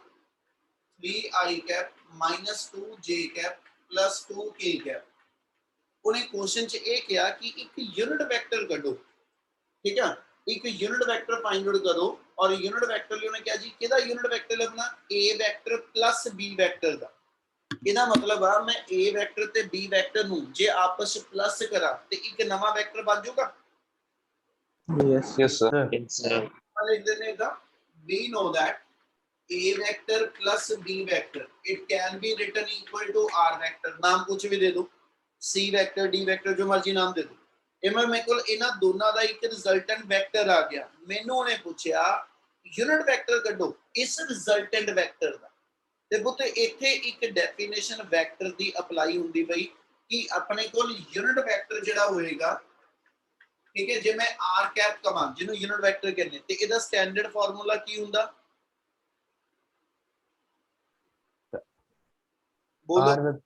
3i cap minus 2j cap plus 2k cap. ਉਹਨੇ ਕੁਐਸਚਨ ਚ ਇਹ ਕਿਹਾ ਕਿ ਇੱਕ ਯੂਨਿਟ ਵੈਕਟਰ ਕੱਢੋ, ठीक है, एक यूनिट वेक्टर फाइंड आउट करो। और यूनिट वेक्टर लिए क्या जी किदा यूनिट वेक्टर लभना a vector plus b vector दा। ਇਹਦਾ ਮਤਲਬ ਆ ਮੈਂ a ਵੈਕਟਰ ਤੇ b ਵੈਕਟਰ ਨੂੰ ਜੇ ਆਪਸ ਵਿੱਚ ਪਲੱਸ ਕਰਾਂ ਤੇ ਇੱਕ ਨਵਾਂ ਵੈਕਟਰ ਬਣ ਜਾਊਗਾ। Yes, sir. ਲਿਖ ਦਿੰਦੇ ਦਾ we know that a vector plus b vector it can be written equal to r vector। ਨਾਮ ਕੁਝ ਵੀ ਦੇ ਦੋ, c vector d vector ਜੋ ਮਰਜ਼ੀ ਨਾਮ ਦੇ ਦੋ। ਇਹ ਮੇਰੇ ਕੋਲ ਇਹਨਾਂ ਦੋਨਾਂ ਦਾ ਇੱਕ ਰਿਜ਼ਲਟੈਂਟ ਵੈਕਟਰ ਆ ਗਿਆ। ਮੈਨੂੰ ਉਹਨੇ ਪੁੱਛਿਆ ਯੂਨਿਟ ਵੈਕਟਰ ਕੱਢੋ ਇਸ ਰਿਜ਼ਲਟੈਂਟ ਵੈਕਟਰ ਦਾ। ਤੇ ਪੁੱਤ ਇੱਥੇ ਇੱਕ ਡੈਫੀਨੇਸ਼ਨ ਵੈਕਟਰ ਦੀ ਅਪਲਾਈ ਹੁੰਦੀ ਪਈ ਕਿ ਆਪਣੇ ਕੋਲ ਯੂਨਿਟ ਵੈਕਟਰ ਜਿਹੜਾ ਹੋਏਗਾ, ਠੀਕ ਹੈ, ਜੇ ਮੈਂ r ਕੈਪ ਕਮਾਂ ਜਿਹਨੂੰ ਯੂਨਿਟ ਵੈਕਟਰ ਕਹਿੰਦੇ, ਤੇ ਇਹਦਾ ਸਟੈਂਡਰਡ ਫਾਰਮੂਲਾ ਕੀ ਹੁੰਦਾ ਬੋਲੋ।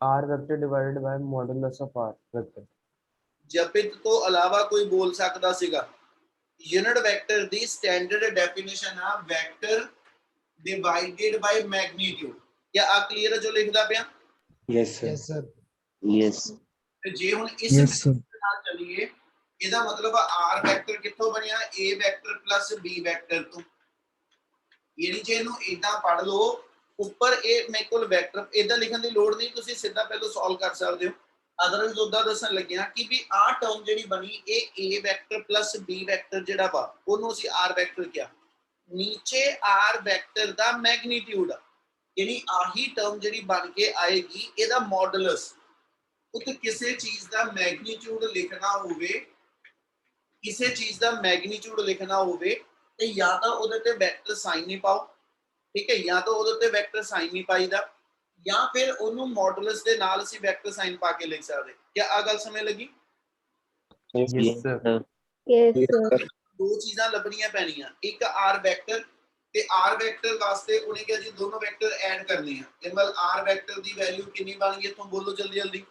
r vector divided by modulus of r vector। ਜਪਿਤ ਤੋਂ ਇਲਾਵਾ ਕੋਈ ਬੋਲ ਸਕਦਾ ਸੀਗਾ? यूनिट वेक्टर दी स्टैंडर्ड डेफिनेशन आ वेक्टर डिवाइडेड बाय मैग्नीट्यूड। क्या आ क्लियर है जो लिखदा पिया? Yes sir. यस ते जे हुन इस नाल चलिए ਇਹਦਾ मतलब r वेक्टर कित्थों बनिया a vector plus b vector तो। यानी जे ਇਹਨੂੰ ਇਦਾਂ ਪੜ ਲਓ ਉੱਪਰ ਇਹ ਮੇਰੇ ਕੋਲ ਵੈਕਟਰ ਇਦਾਂ ਲਿਖਣ ਦੀ ਲੋੜ ਨਹੀਂ, ਤੁਸੀਂ ਸਿੱਧਾ ਪਹਿਲਾਂ ਸੋਲਵ ਕਰ ਸਕਦੇ ਹੋ। ਅਦਰਵਾਈਜ਼ ਉਦਾਂ ਦੱਸਣ ਲੱਗਿਆ ਕਿ ਵੀ ਆਹ ਟਰਮ ਜਿਹੜੀ ਬਣੀ ਇਹ a vector plus b vector ਜਿਹੜਾ ਵਾ ਉਹਨੂੰ ਅਸੀਂ r ਵੈਕਟਰ ਕਿਹਾ। ਨੀਚੇ r ਵੈਕਟਰ ਦਾ ਮੈਗਨੀਟਿਊਡ यानी आही टर्म ਜਿਹੜੀ ਬਣ ਕੇ ਆਏਗੀ ਇਹਦਾ ਮੋਡੂਲਸ। ਉੱਤੇ ਕਿਸੇ ਚੀਜ਼ ਦਾ ਮੈਗਨੀਟਿਊਡ ਲਿਖਣਾ ਹੋਵੇ, ਕਿਸੇ ਚੀਜ਼ ਦਾ ਮੈਗਨੀਟਿਊਡ ਲਿਖਣਾ ਹੋਵੇ ਤੇ ਜਾਂ ਤਾਂ ਉਹਦੇ ਤੇ ਵੈਕਟਰ ਸਾਈਨ ਨਹੀਂ ਪਾਓ, ਠੀਕ ਹੈ, ਜਾਂ ਤਾਂ ਉਹਦੇ ਤੇ ਵੈਕਟਰ ਸਾਈਨ ਨਹੀਂ ਪਾਈਦਾ, ਜਾਂ ਫਿਰ ਉਹਨੂੰ ਮੋਡੂਲਸ ਦੇ ਨਾਲ ਅਸੀਂ ਵੈਕਟਰ ਸਾਈਨ ਪਾ ਕੇ ਲਿਖ ਸਕਦੇ। ਕੀ ਆ ਗੱਲ ਸਮਝ ਲੱਗੀ? Yes sir. ਦੋ ਚੀਜ਼ਾਂ ਲੱਭਣੀਆਂ ਪੈਣੀਆਂ, ਇੱਕ r ਵੈਕਟਰ ਤੇ r ਵੈਕਟਰ ਵਾਸਤੇ ਉਹਨੇ ਕਿਹਾ ਜੀ ਦੋਨੋਂ ਵੈਕਟਰ ਐਡ ਕਰਨੇ ਆ। ਇਹ ਮਤਲਬ r ਵੈਕਟਰ ਦੀ ਵੈਲਿਊ ਕਿੰਨੀ ਬਣ ਗਈ ਇੱਥੋਂ ਬੋਲੋ ਜਲਦੀ ਜਲਦੀ।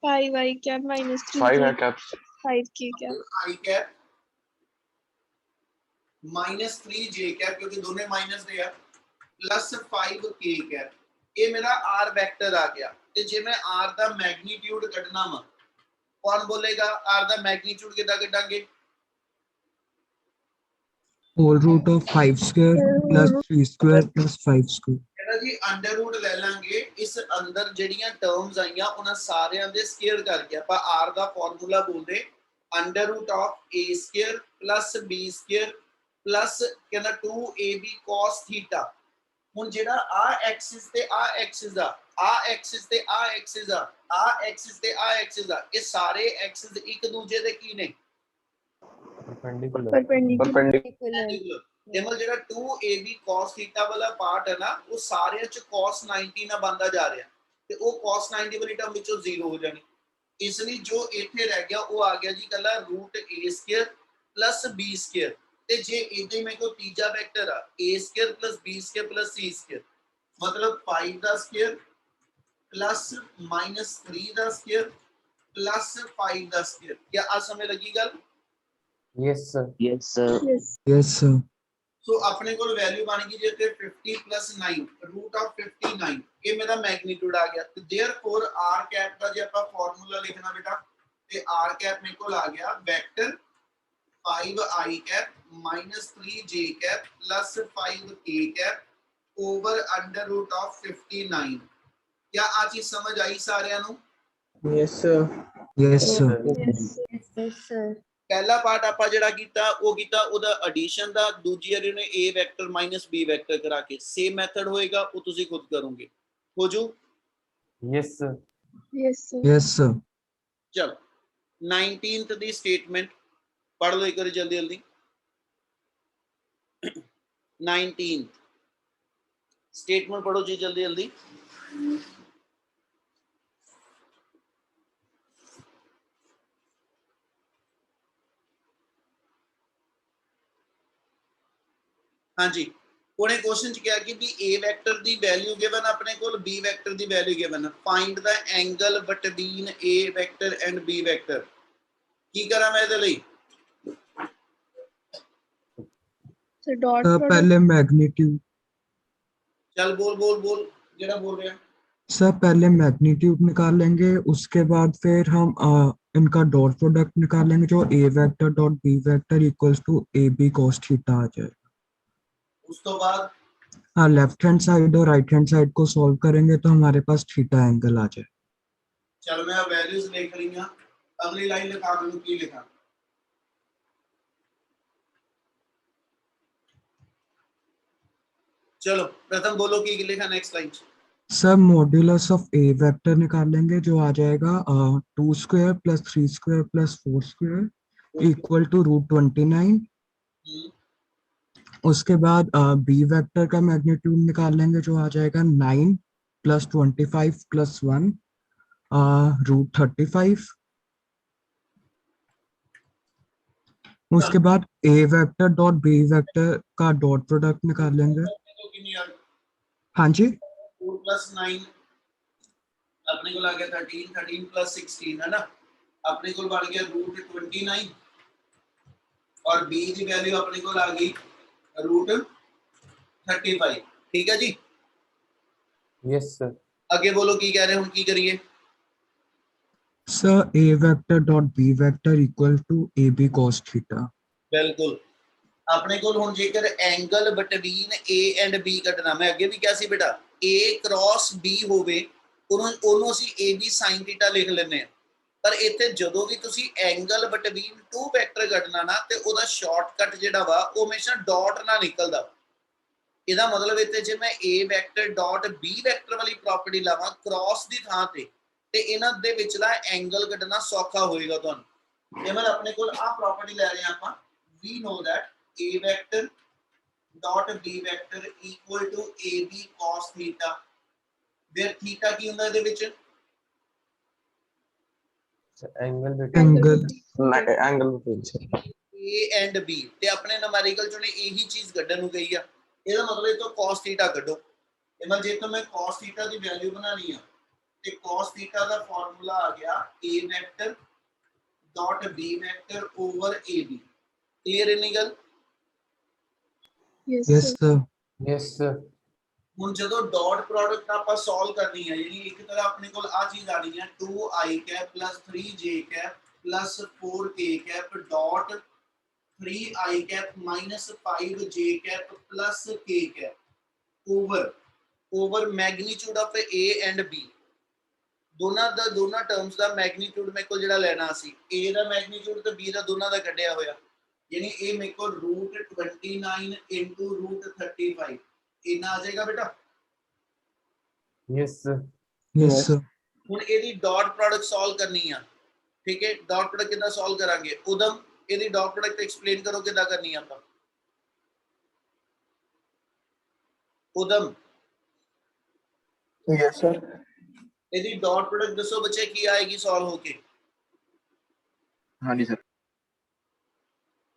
5i cap minus 5 है 3k cap 5k cap i cap minus 3j cap क्योंकि दोनों माइनस दे आ प्लस 5k cap। ये मेरा r वेक्टर आ गया। ते जे मैं r दा मैग्नीट्यूड कढना वा कौन बोलेगा? r दा magnitude किदा कढांगे? whole root of 5 square plus 3 square plus 5 square। कहना जी अंडर रूट ले लांगे, इस अंदर ਜਿਹੜੀਆਂ ਟਰਮਸ ਆਈਆਂ ਉਹਨਾਂ ਸਾਰਿਆਂ ਦੇ ਸਕੁਅਰ ਕਰਕੇ ਆਪਾਂ r ਦਾ ਫਾਰਮੂਲਾ ਬੋਲਦੇ under root of a square plus b square plus ਕਹਿੰਦਾ 2ab cos ਥੀਟਾ। ਹੁਣ ਜਿਹੜਾ ਆ ਐਕਸਿਸ ਤੇ ਆ ਐਕਸਿਸ ਆ, ਆ ਐਕਸਿਸ ਤੇ ਆ ਐਕਸਿਸ ਆ, ਆ ਐਕਸਿਸ ਤੇ ਆ ਐਕਸਿਸ ਆ, ਇਹ ਸਾਰੇ ਐਕਸਿਸ ਇੱਕ ਦੂਜੇ ਦੇ ਕੀ ਨੇ? perpendicular। ਇਹਮਲ ਜਿਹੜਾ 2ab cos ਥੀਟਾ ਵਾਲਾ ਪਾਰਟ ਹੈ ਨਾ ਉਹ ਸਾਰਿਆਂ ਚ cos 90 ਨਾਲ ਬੰਦਾ ਜਾ ਰਿਹਾ ਤੇ ਉਹ cos 90 ਵਾਲੀ ਟਰਮ ਵਿੱਚੋਂ 0 ਹੋ ਜਾਣੀ। ਇਸ ਲਈ ਜੋ ਇੱਥੇ ਰਹਿ ਗਿਆ ਉਹ ਆ ਗਿਆ ਜੀ ਕੱਲਾ root a square plus b square. ਤੇ ਜੇ ਇਦਾਂ ਹੀ ਮੇਰੇ ਕੋਲ ਤੀਜਾ ਵੈਕਟਰ ਆ a square plus b square plus c square ਮਤਲਬ 5 ਦਾ ਸਕੁਅਰ ਪਲੱਸ -3 ਦਾ ਸਕੁਅਰ ਪਲੱਸ 5 ਦਾ ਸਕੁਅਰ। ਕੀ ਆ ਸਮਝ ਲੱਗੀ ਗੱਲ? Yes sir. Yes sir yes sir। सो अपने को वैल्यू बन गई जे 50 प्लस 9 रूट ऑफ 59 ये मेरा मैग्नीट्यूड आ गया। तो देयरफॉर r कैप का जे अपन फार्मूला लिखना बेटा ते r कैप मेरे को आ गया vector 5i cap minus 3j cap plus 5k cap over under root of 59। क्या आ चीज समझ आई सारियां नु? yes sir। yes sir। Yes, sir. पहला पार्ट ਆਪਾਂ ਜਿਹੜਾ ਕੀਤਾ ਉਹ ਕੀਤਾ ਉਹਦਾ ਐਡੀਸ਼ਨ ਦਾ, ਦੂਜੀ ਵਾਰੀ ਉਹਨੇ a vector minus b vector ਕਰਾ ਕੇ ਸੇਮ ਮੈਥਡ ਹੋਏਗਾ, ਉਹ ਤੁਸੀਂ ਖੁਦ ਕਰੋਗੇ। ਹੋ ਜੂ? Yes sir. Yes, sir. Yes, sir. ਚਲੋ 19th ਦੀ ਸਟੇਟਮੈਂਟ ਪੜ੍ਹ ਲਓ ਇੱਕ ਵਾਰੀ ਜਲਦੀ ਜਲਦੀ। 19th स्टेटमेंट पढ़ो जी जल्दी जल्दी। हाँ जी, उन्हें क्वेश्चन च क्या कि भी ए वेक्टर दी वैल्यू गिवन अपने कोल, बी वेक्टर दी value given, find the angle between A vector and B vector. की करा मैं इहदे लई? So dot Sir, product. पहले मैग्नीट्यूड चल बोल बोल बोल जेड़ा बोल रहा। सर पहले मैग्नीट्यूड निकाल लेंगे, उसके बाद फिर हम इनका डॉट प्रोडक्ट निकाल लेंगे, जो A vector dot B vector equals to A B cos theta आ जाएगा। उस तो बाद हाँ, लेफ्ट हैंड साइड और राइट हैंड साइड को सॉल्व करेंगे तो हमारे पास थीटा एंगल आ जाए। चल मैं वैल्यूज लिख रही हूं, अगली लाइन लिखा मैं की लिखा? चलो प्रथम बोलो की लिखा next line. Sir modulus of a vector निकाल लेंगे, जो आ जाएगा 2 square plus 3 square plus 4 square equal to √29। उसके बाद बी वेक्टर का मैग्नीट्यूड निकाल लेंगे, जो आ जाएगा 9 प्लस 25 प्लस 1 √35। उसके बाद ए वेक्टर डॉट बी वेक्टर का डॉट प्रोडक्ट निकाल लेंगे। हाँ जी, 4 + 9 अपने को आ गया 13, 13 + 16 है ना, अपने को बढ़ गया √29 और b की वैल्यू अपने को आ गई √35। ठीक है जी? Yes sir. आगे बोलो की कह रहे हैं, हम की करिए? Sir a vector dot B vector equal to A b cos theta. बिल्कुल। अपने को हुन जेकर angle between a and b कटना, मैं अगे भी क्या सी बेटा, a क्रॉस b होवे ਉਹਨੂੰ ਅਸੀਂ ab sin थीटा लिख ਲੈਨੇ ਆ, ਪਰ ਇੱਥੇ ਜਦੋਂ ਵੀ ਤੁਸੀਂ ਐਂਗਲ ਬਿਟਵੀਨ ਟੂ ਵੈਕਟਰ ਕੱਢਣਾ ਨਾ ਤੇ ਉਹਦਾ ਸ਼ਾਰਟਕਟ ਜਿਹੜਾ ਵਾ ਉਹ ਹਮੇਸ਼ਾ ਡਾਟ ਨਾਲ ਨਿਕਲਦਾ। ਇਹਦਾ ਮਤਲਬ ਇੱਥੇ ਜੇ ਮੈਂ a vector dot b vector ਵਾਲੀ ਪ੍ਰਾਪਰਟੀ ਲਾਵਾਂ ਕ੍ਰਾਸ ਦੀ ਥਾਂ ਤੇ ਇਹਨਾਂ ਦੇ ਵਿਚਲਾ ਐਂਗਲ ਕੱਢਣਾ ਸੌਖਾ ਹੋਏਗਾ ਤੁਹਾਨੂੰ। ਜੇ ਮੈਂ ਆਪਣੇ ਕੋਲ ਆ ਪ੍ਰਾਪਰਟੀ ਲੈ ਰਹੇ ਆਪਾਂ, we know that a vector dot b vector equal to ab cos theta, where theta ਕੀ ਹੁੰਦਾ ਇਹਦੇ ਵਿੱਚ? Angle angle a and b ਤੇ ਆਪਣੇ ਨੰਬਰਿਕਲ ਚੋਂ ਨੇ ਇਹੀ ਚੀਜ਼ ਕੱਢਣ ਨੂੰ ਗਈ ਆ। ਇਹਦਾ ਮਤਲਬ ਇਹ ਤੋਂ cos theta ਕੱਢੋ। ਇਹ ਮਤਲਬ ਜੇ ਤੋਂ ਮੈਂ cos theta ਦੀ ਵੈਲਿਊ ਬਣਾਣੀ ਆ ਤੇ cos theta ਦਾ ਫਾਰਮੂਲਾ ਆ ਗਿਆ a vector dot b vector over ab। Clear है निगल? Yes, yes sir. Sir. Yes sir. ਹੁਣ ਜਦੋਂ ਡਾਟ ਪ੍ਰੋਡਕਟ ਆਪਾਂ ਸੋਲਵ ਕਰਨੀ ਹੈ, ਯਾਨੀ ਇੱਕ ਤਰ੍ਹਾਂ ਆਪਣੇ ਕੋਲ ਆ ਚੀਜ਼ ਆਣੀ ਹੈ 2i cap plus 3j cap plus 4k cap dot 3i cap minus 5j cap plus k cap over magnitude of a and b। ਦੋਨਾਂ ਟਰਮਸ ਦਾ ਮੈਗਨੀਟਿਊਡ ਮੇਰੇ ਕੋਲ ਜਿਹੜਾ ਲੈਣਾ ਸੀ, a ਦਾ ਮੈਗਨੀਟਿਊਡ ਤੇ b ਦਾ ਦੋਨਾਂ ਦਾ ਕੱਢਿਆ ਹੋਇਆ, यानी ये मेरे को √29 into √35 इतना आ जाएगा बेटा। Yes sir. Yes sir. हुन एदी डॉट प्रोडक्ट सॉल्व करनी है, ठीक है? डॉट प्रोडक्ट कितना सॉल्व करांगे? उदम एदी डॉट प्रोडक्ट एक्सप्लेन करो कितना करनी है आप? उदम यस सर। एदी डॉट प्रोडक्ट दसो बच्चे की आएगी सॉल्व होके? हाँ जी सर।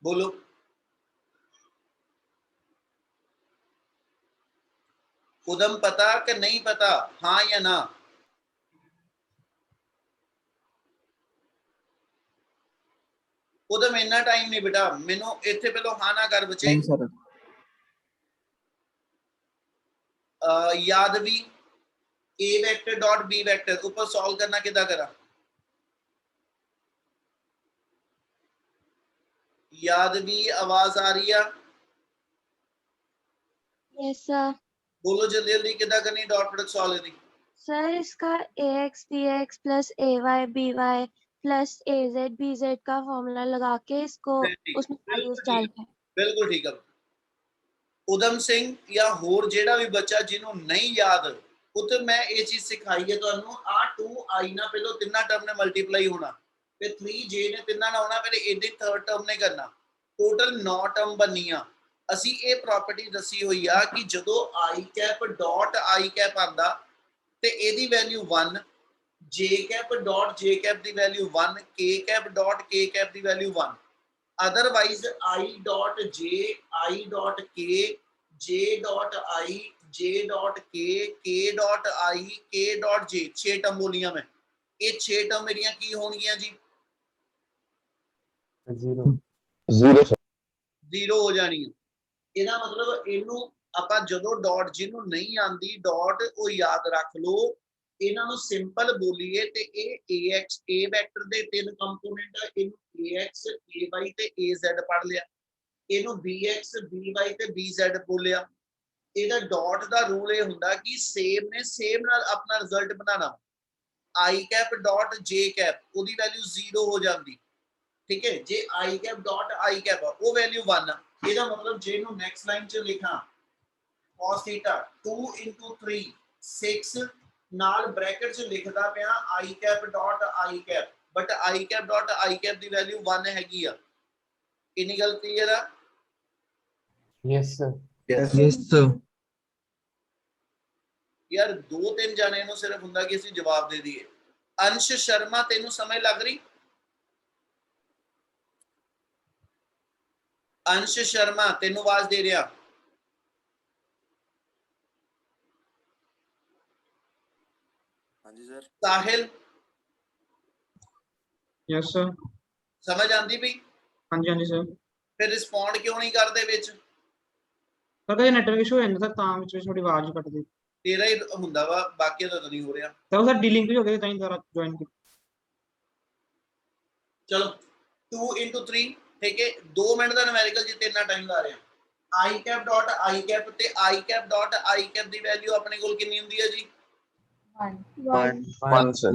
बोलो। उदम पता कि नहीं पता, हाँ या ना? उदम इन्ना टाइम नहीं बेटा, मेनू इत्थे पहलो हाँ ना कर बच्चे। नहीं सर। याद भी a vector dot b vector ऊपर सॉल्व करना किदा करा? याद भी आवाज आ रही है? Yes sir. बोलो जल्दी जल्दी किदा करनी dot product solve the? Sir इसका ax bx plus ay by plus AZ BZ का फॉर्मूला लगा के इसको उसमें वैल्यूज डाल के। बिल्कुल ठीक है। उदम सिंह या होर जेड़ा भी बच्चा जिन्हों नहीं याद उते मैं ये चीज सिखाई है ਤੁਹਾਨੂੰ ਆ 2i ਨਾ ਪਹਿਲਾਂ ਤਿੰਨਾਂ ਟਰਮ ਨੇ ਮਲਟੀਪਲਾਈ ਹੋਣਾ ਤੇ 3j ਨੇ ਤਿੰਨਾਂ ਨਾਲ ਹੋਣਾ ਪਹਿਲੇ ਇਹਦੇ ਥਰਡ ਟਰਮ ਨੇ ਕਰਨਾ ਟੋਟਲ 9 ਟਰਮ ਬਣਨੀਆਂ ਅਸੀਂ ਇਹ ਪ੍ਰਾਪਰਟੀ ਦੱਸੀ ਹੋਈ ਆ ਕਿ ਜਦੋਂ i cap dot i cap ਆਂਦਾ ਤੇ ਇਹਦੀ value 1 j cap dot j cap ਦੀ value 1 k cap dot k cap ਦੀ value 1 otherwise I dot j I dot k j dot I j dot k k dot I k dot j 6 term बोलियां मैं ये 6 term मेरियां की होणगियां जी 0 sir 0 हो जानियां ਇਹਦਾ ਮਤਲਬ ਇਹਨੂੰ ਆਪਾਂ ਜਦੋਂ ਡਾਟ ਜਿਹਨੂੰ ਨਹੀਂ ਆਂਦੀ ਡਾਟ ਉਹ ਯਾਦ ਰੱਖ ਲਓ ਇਹਨਾਂ ਨੂੰ ਸਿੰਪਲ ਬੋਲੀਏ ਤੇ ਇਹ ax a ਵੈਕਟਰ ਦੇ ਤਿੰਨ ਕੰਪੋਨੈਂਟ ਆ ਇਹਨੂੰ ax ay ਤੇ az ਪੜ ਲਿਆ ਇਹਨੂੰ bx by ਤੇ bz ਬੋਲਿਆ ਇਹਦਾ ਡਾਟ ਦਾ ਰੂਲ ਇਹ ਹੁੰਦਾ ਕਿ ਸੇਮ ਨੇ ਸੇਮ ਨਾਲ ਆਪਣਾ ਰਿਜ਼ਲਟ ਬਣਾਉਣਾ i cap dot j cap ਉਹਦੀ ਵੈਲਿਊ 0 ਹੋ ਜਾਂਦੀ ਠੀਕ ਹੈ ਜੇ i cap dot i cap ਉਹ ਵੈਲਿਊ 1 ਇਹਦਾ ਮਤਲਬ ਜੇ ਨੂੰ ਨੈਕਸਟ ਲਾਈਨ ਚ ਲਿਖਾਂ cos θ 2 3 6 ਨਾਲ ਬ੍ਰੈਕਟ ਚ ਲਿਖਦਾ ਪਿਆ i cap dot i cap but i cap dot i cap ਦੀ ਵੈਲਿਊ 1 ਹੈਗੀ ਆ ਕਿੰਨੀ ਗੱਲ ਕਲੀਅਰ ਆ यस सर yes sir ਯਾਰ ਦੋ ਤਿੰਨ ਜਾਣੇ ਨੂੰ ਸਿਰਫ ਹੁੰਦਾ ਕਿ ਅਸੀਂ ਜਵਾਬ ਦੇ ਦਈਏ ਅੰਸ਼ ਸ਼ਰਮਾ ਤੈਨੂੰ ਸਮਝ ਲੱਗ ਰਹੀ ਅੰਸ਼ ਸ਼ਰਮਾ ਤੈਨੂੰ ਆਵਾਜ਼ ਦੇ ਰਿਹਾ ਹਾਂਜੀ ਸਰ ਸਾਹਿਲ ਯੈਸ ਸਰ ਸਮਝ ਆਂਦੀ ਪਈ ਹਾਂਜੀ ਹਾਂਜੀ ਸਰ ਫਿਰ ਰਿਸਪੌਂਡ ਕਿਉਂ ਨਹੀਂ ਕਰਦੇ ਵਿੱਚ ਸਰ ਕਦੇ ਨੈਟਵਰਕ ਇਸ਼ੂ ਹੋ ਜਾਂਦਾ ਸਰ ਤਾਂ ਵਿੱਚ ਥੋੜੀ ਆਵਾਜ਼ ਕੱਟਦੀ ਤੇਰਾ ਹੀ ਹੁੰਦਾ ਵਾ ਬਾਕੀ ਦਾ ਤਾਂ ਨਹੀਂ ਹੋ ਰਿਹਾ ਸਰ ਸਰ ਡੀਲਿੰਕ ਵੀ ਹੋ ਗਈ ਤਾਂ ਹੀ ਦੁਬਾਰਾ ਜੁਆਇਨ ਕੀਤਾ ਚਲੋ 2 into 3 ਠੀਕ ਹੈ 2 ਮਿੰਟ ਦਾ ਨਿਊਮੈਰੀਕਲ ਜਿੱਤੇ ਇੰਨਾ ਟਾਈਮ ਲਾ ਰਹੇ ਆ i cap dot i cap ਤੇ i cap dot i cap ਦੀ ਵੈਲਿਊ ਆਪਣੇ ਕੋਲ ਕਿੰਨੀ ਹੁੰਦੀ ਹੈ ਜੀ 1 सर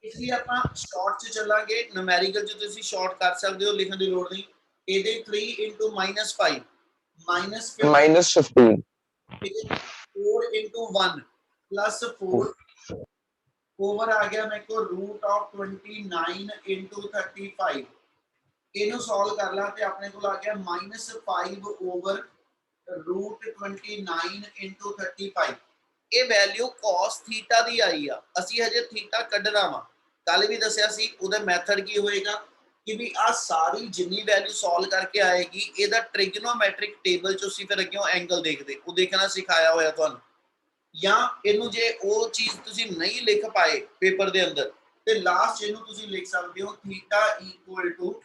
ਇਸ ਲਈ ਆਪਾਂ ਸ਼ਾਰਟ ਚ ਚੱਲਾਂਗੇ ਨਿਊਮੈਰੀਕਲ ਚ ਤੁਸੀਂ ਸ਼ਾਰਟ ਕਰ ਸਕਦੇ ਹੋ ਲਿਖਣ ਦੀ ਲੋੜ ਨਹੀਂ ਇਹਦੇ 3 into -5 -15 4 into 1 plus 4 ओवर आ गया मेरे को रूट ऑफ 29 into 35 ਇਹਨੂੰ ਸੋਲਵ ਕਰ ਲਾ ਤੇ ਆਪਣੇ ਕੋਲ ਆ ਗਿਆ -5 ਓਵਰ रूट 29 into 35 ਇਹ ਵੈਲਿਊ cos ਥੀਟਾ ਦੀ ਆਈ ਆ ਅਸੀਂ ਹਜੇ ਥੀਟਾ ਕੱਢਣਾ ਵਾ ਕੱਲ ਵੀ ਦੱਸਿਆ ਸੀ ਉਹਦਾ ਮੈਥਡ ਕੀ ਹੋਏਗਾ ਕਿ ਵੀ ਆ ਸਾਰੀ ਜਿੰਨੀ ਵੈਲਿਊ ਸੋਲਵ ਕਰਕੇ ਆਏਗੀ ਇਹਦਾ ਟ੍ਰਿਗਨੋਮੈਟ੍ਰਿਕ ਟੇਬਲ ਚ ਅਸੀਂ ਫਿਰ ਅੱਗੇ ਐਂਗਲ ਦੇਖਦੇ ਉਹ ਦੇਖਣਾ ਸਿਖਾਇਆ ਹੋਇਆ ਤੁਹਾਨੂੰ ਜਾਂ ਇਹਨੂੰ ਜੇ ਉਹ ਚੀਜ਼ ਤੁਸੀਂ ਨਹੀਂ ਲਿਖ ਪਾਏ ਪੇਪਰ ਦੇ ਅੰਦਰ ਤੇ ਲਾਸਟ ਇਹਨੂੰ ਤੁਸੀਂ ਲਿਖ ਸਕਦੇ ਹੋ theta equal to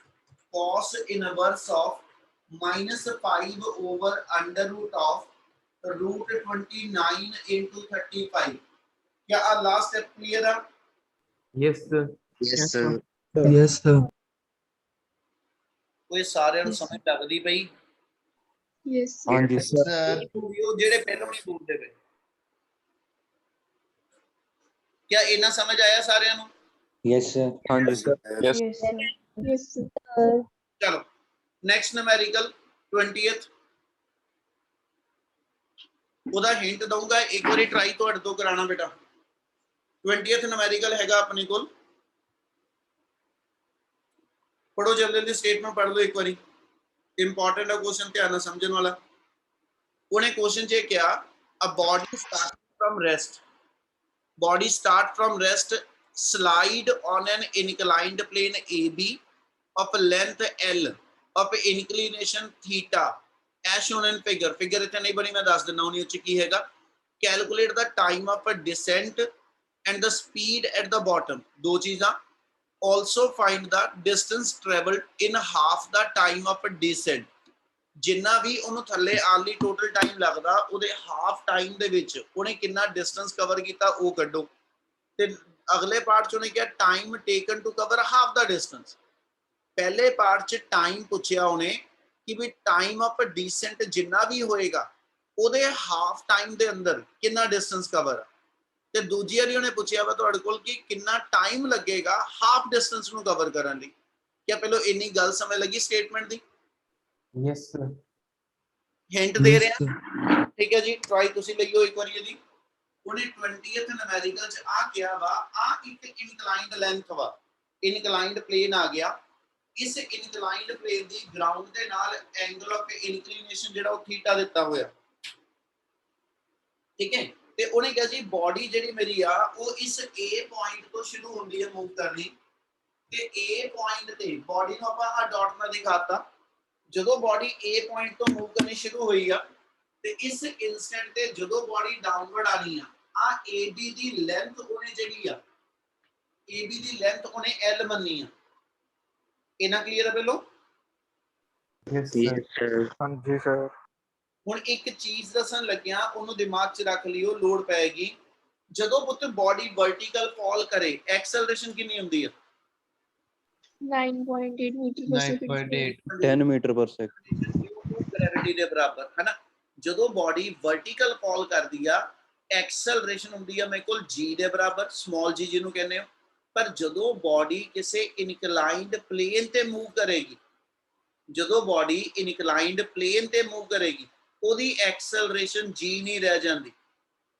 cos inverse of -5 over under root of root 29 into 35 क्या आ लास्ट स्टेप क्लियर है yes sir yes sir yes sir कोई सारे ਨੂੰ ਸਮਝ ਲੱਗਦੀ ਪਈ Yes. ਹਾਂਜੀ ਸਰ ਉਹ ਜਿਹੜੇ ਪਹਿਲਾਂ ਨਹੀਂ ਬੋਲਦੇ ਪਏ क्या इतना समझ आया सारे ਨੂੰ yes sir ਹਾਂਜੀ sir yes yes sir Yes, sir. चलो नेक्स्ट न्यूमेरिकल 20th ਉਹਦਾ ਹਿੰਟ ਦਊਂਗਾ ਇੱਕ ਵਾਰੀ ਟਰਾਈ ਤੁਹਾਡੇ ਤੋਂ ਕਰਾਣਾ ਬੇਟਾ 20th न्यूमेरिकल हैगा अपने ਕੋਲ पढ़ो जल्दी जल्दी स्टेटमेंट पढ़ लो एक बारी इंपॉर्टेंट है क्वेश्चन ध्यान ਨਾਲ ਸਮਝਣ ਵਾਲਾ ਉਹਨੇ क्वेश्चन ਜੇ ਕਿਹਾ a body start from rest body start from rest slide on an inclined plane AB of length L of inclination theta as shown in figure figure ਇੱਥੇ ਨਹੀਂ ਬਣੀ ਮੈਂ ਦੱਸ ਦਿੰਦਾ ਉਹਨੇ ਉੱਚ ਕੀ ਹੈਗਾ calculate the time of a descent and the speed at the bottom ਦੋ ਚੀਜ਼ਾਂ also find the distance traveled in half the time of a descent ਜਿੰਨਾ ਵੀ ਉਹਨੂੰ ਥੱਲੇ ਆਉਣ ਲਈ ਟੋਟਲ ਟਾਈਮ ਲੱਗਦਾ ਉਹਦੇ ਹਾਫ ਟਾਈਮ ਦੇ ਵਿੱਚ ਉਹਨੇ ਕਿੰਨਾ ਡਿਸਟੈਂਸ ਕਵਰ ਕੀਤਾ ਉਹ ਕੱਢੋ ਤੇ ਅਗਲੇ ਪਾਰਟ ਚ ਉਹਨੇ ਕਿਹਾ time taken to cover half the distance ਪਹਿਲੇ ਪਾਰਟ ਚ ਟਾਈਮ ਪੁੱਛਿਆ ਉਹਨੇ ਕਿ ਵੀ ਟਾਈਮ ਆਫ ਡਿਸੈਂਟ ਜਿੰਨਾ ਵੀ ਹੋਏਗਾ ਉਹਦੇ ਹਾਫ ਟਾਈਮ ਦੇ ਅੰਦਰ ਕਿੰਨਾ ਡਿਸਟੈਂਸ ਕਵਰ ਤੇ ਦੂਜੀ ਵਾਰੀ ਉਹਨੇ ਪੁੱਛਿਆ ਵਾ ਤੁਹਾਡੇ ਕੋਲ ਕਿ ਕਿੰਨਾ ਟਾਈਮ ਲੱਗੇਗਾ ਹਾਫ ਡਿਸਟੈਂਸ ਨੂੰ ਕਵਰ ਕਰਨ ਲਈ। ਕਿਆ ਪਹਿਲਾਂ ਇੰਨੀ ਗੱਲ ਸਮਝ ਲੱਗੀ ਸਟੇਟਮੈਂਟ ਦੀ? Yes sir. ਹਿੰਟ ਦੇ Yes, ਰਿਹਾ, sir. ਠੀਕ ਹੈ ਜੀ। ਟਰਾਈ ਤੁਸੀਂ ਲਈਓ ਇੱਕ ਵਾਰੀ ਇਹਦੀ। ਉਹਨੇ 20th ਨੂਮੈਰੀਕਲ ਚ ਆ ਕਿਹਾ ਵਾ ਆ ਇੱਕ ਇਨਕਲਾਈਨਡ ਲੈਂਥ ਵਾ, ਇਨਕਲਾਈਨਡ ਪਲੇਨ ਆ ਗਿਆ। ਇਸ ਇਨਕਲਾਈਨਡ ਪਲੇਨ ਦੀ ਗਰਾਊਂਡ ਦੇ ਨਾਲ ਐਂਗਲ ਆਫ ਇਨਕਲੀਨੇਸ਼ਨ ਜਿਹੜਾ ਉਹ ਥੀਟਾ ਦਿੱਤਾ ਹੋਇਆ, ਠੀਕ ਹੈ। ਤੇ ਉਹਨੇ ਕਿਹਾ ਜੀ ਬਾਡੀ ਜਿਹੜੀ ਮੇਰੀ ਆ ਉਹ ਇਸ A ਪੁਆਇੰਟ ਤੋਂ ਸ਼ੁਰੂ ਹੁੰਦੀ ਹੈ ਮੂਵ ਕਰਨੀ, ਤੇ A ਪੁਆਇੰਟ ਤੇ ਬਾਡੀ ਨੂੰ ਆਪਾਂ ਆ ਡਾਟ ਨਾਲ ਦਿਖਾਤਾ। ਜਦੋਂ ਬਾਡੀ A ਪੁਆਇੰਟ ਤੋਂ ਮੂਵ ਕਰਨੀ ਸ਼ੁਰੂ ਹੋਈ ਆ ਤੇ ਇਸ ਇਨਸਟੈਂਟ ਤੇ ਜਦੋਂ ਬਾਡੀ ਡਾਊਨਵਰਡ ਆਣੀ ਆ AB ਦੀ ਲੈਂਥ ਉਹਨੇ ਜਿਹੜੀ ਆ AB ਦੀ ਲੈਂਥ ਉਹਨੇ L ਮੰਨੀ ਆ। ਇਹਨਾਂ ਕਲੀਅਰ ਹੈ ਪਹਿਲੋ? Yes Yes, sir. sir. ਹਾਂਜੀ ਸਰ। ਹੁਣ ਇੱਕ ਚੀਜ਼ ਦੱਸਣ ਲੱਗਿਆ, ਉਹਨੂੰ ਦਿਮਾਗ 'ਚ ਰੱਖ ਲਿਓ, ਲੋੜ ਪਏਗੀ। ਜਦੋਂ ਪੁੱਤ ਬਾਡੀ ਵਰਟੀਕਲ ਫਾਲ ਕਰੇ ਐਕਸਲਰੇਸ਼ਨ ਕਿੰਨੀ ਹੁੰਦੀ ਹੈ? 9.8 मीटर पर सेकंड। 9.8 10 मीटर पर सेकंड। ਗ੍ਰੈਵਿਟੀ ਦੇ ਬਰਾਬਰ ਹੈ ਨਾ। ਜਦੋਂ ਬਾਡੀ ਵਰਟੀਕਲ ਫਾਲ ਕਰਦੀ ਆ ਐਕਸਲਰੇਸ਼ਨ ਹੁੰਦੀ ਆ ਮੇਰੇ ਕੋਲ g ਦੇ ਬਰਾਬਰ, ਸਮਾਲ g ਜਿਹਨੂੰ ਕਹਿੰਦੇ ਹੋ। ਪਰ ਜਦੋਂ ਬਾਡੀ ਕਿਸੇ ਇਨਕਲਾਈਨਡ ਪਲੇਨ ਤੇ ਮੂਵ ਕਰੇਗੀ, ਜਦੋਂ ਬਾਡੀ ਇਨਕਲਾਈਨਡ ਪਲੇਨ ਤੇ ਮੂਵ ਕਰੇਗੀ ਉਹਦੀ ਐਕਸਲਰੇਸ਼ਨ g ਨਹੀਂ ਰਹਿ ਜਾਂਦੀ,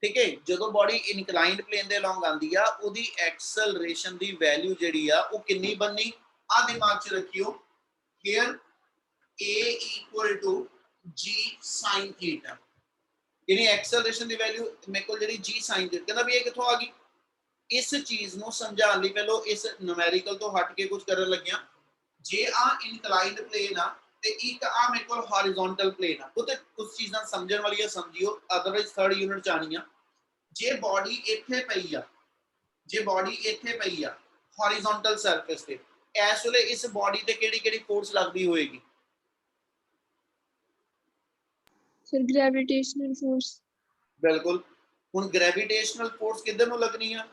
ਠੀਕ ਹੈ। ਜਦੋਂ ਬਾਡੀ ਇਨਕਲਾਈਨਡ ਪਲੇਨ ਦੇ ਅਲੋਂਗ ਆਂਦੀ ਆ ਉਹਦੀ ਐਕਸਲਰੇਸ਼ਨ ਦੀ ਵੈਲਿਊ ਜਿਹੜੀ ਆ ਉਹ ਕਿੰਨੀ ਬਣਨੀ? ਆ ਦਿਮਾਗ 'ਚ ਰੱਖਿਓ, here a equal to g sin theta। ਯਾਨੀ ਐਕਸਲਰੇਸ਼ਨ ਦੀ ਵੈਲਿਊ ਮੇਰੇ ਕੋਲ ਜਿਹੜੀ g sin theta, ਕਹਿੰਦਾ ਵੀ ਇਹ ਕਿੱਥੋਂ ਆ ਗਈ? ਇਸ ਚੀਜ਼ ਨੂੰ ਸਮਝਾਉਣ ਲਈ ਪਹਿਲਾਂ ਇਸ ਨੂਮੈਰੀਕਲ ਤੋਂ ਹਟ ਕੇ ਕੁਝ ਕਰਨ ਲੱਗਿਆ। ਜੇ ਆ ਇਨਕਲਾਈਨਡ ਪਲੇਨ ਆ ਤੇ ਇੱਕ ਆ ਮੇਰੇ ਕੋਲ ਹੌਰੀਜ਼ੌਂਟਲ ਪਲੇਨ ਆ, ਉਹ ਤੇ ਕੁਝ ਚੀਜ਼ਾਂ ਸਮਝਣ ਵਾਲੀਆਂ ਸਮਝਿਓ, ਅਦਰਵਾਈਜ਼ 3rd ਯੂਨਿਟ ਚ ਆਣੀ ਆ। ਜੇ ਬਾਡੀ ਇੱਥੇ ਪਈ ਆ, ਜੇ ਬਾਡੀ ਇੱਥੇ ਪਈ ਆ ਹੌਰੀਜ਼ੌਂਟਲ ਸਰਫੇਸ ਤੇ, ਇਸ ਵੇਲੇ ਇਸ ਬਾਡੀ ਤੇ ਕਿਹੜੀ ਕਿਹੜੀ ਫੋਰਸ ਲੱਗਦੀ ਹੋਏਗੀ? सर ग्रेविटेशनल फोर्स ਬਿਲकुल। ਹੁਣ ਗ੍ਰੈਵਿਟੇਸ਼ਨਲ ਫੋਰਸ ਕਿੱਧਰ ਨੂੰ ਲੱਗਣੀ ਆ?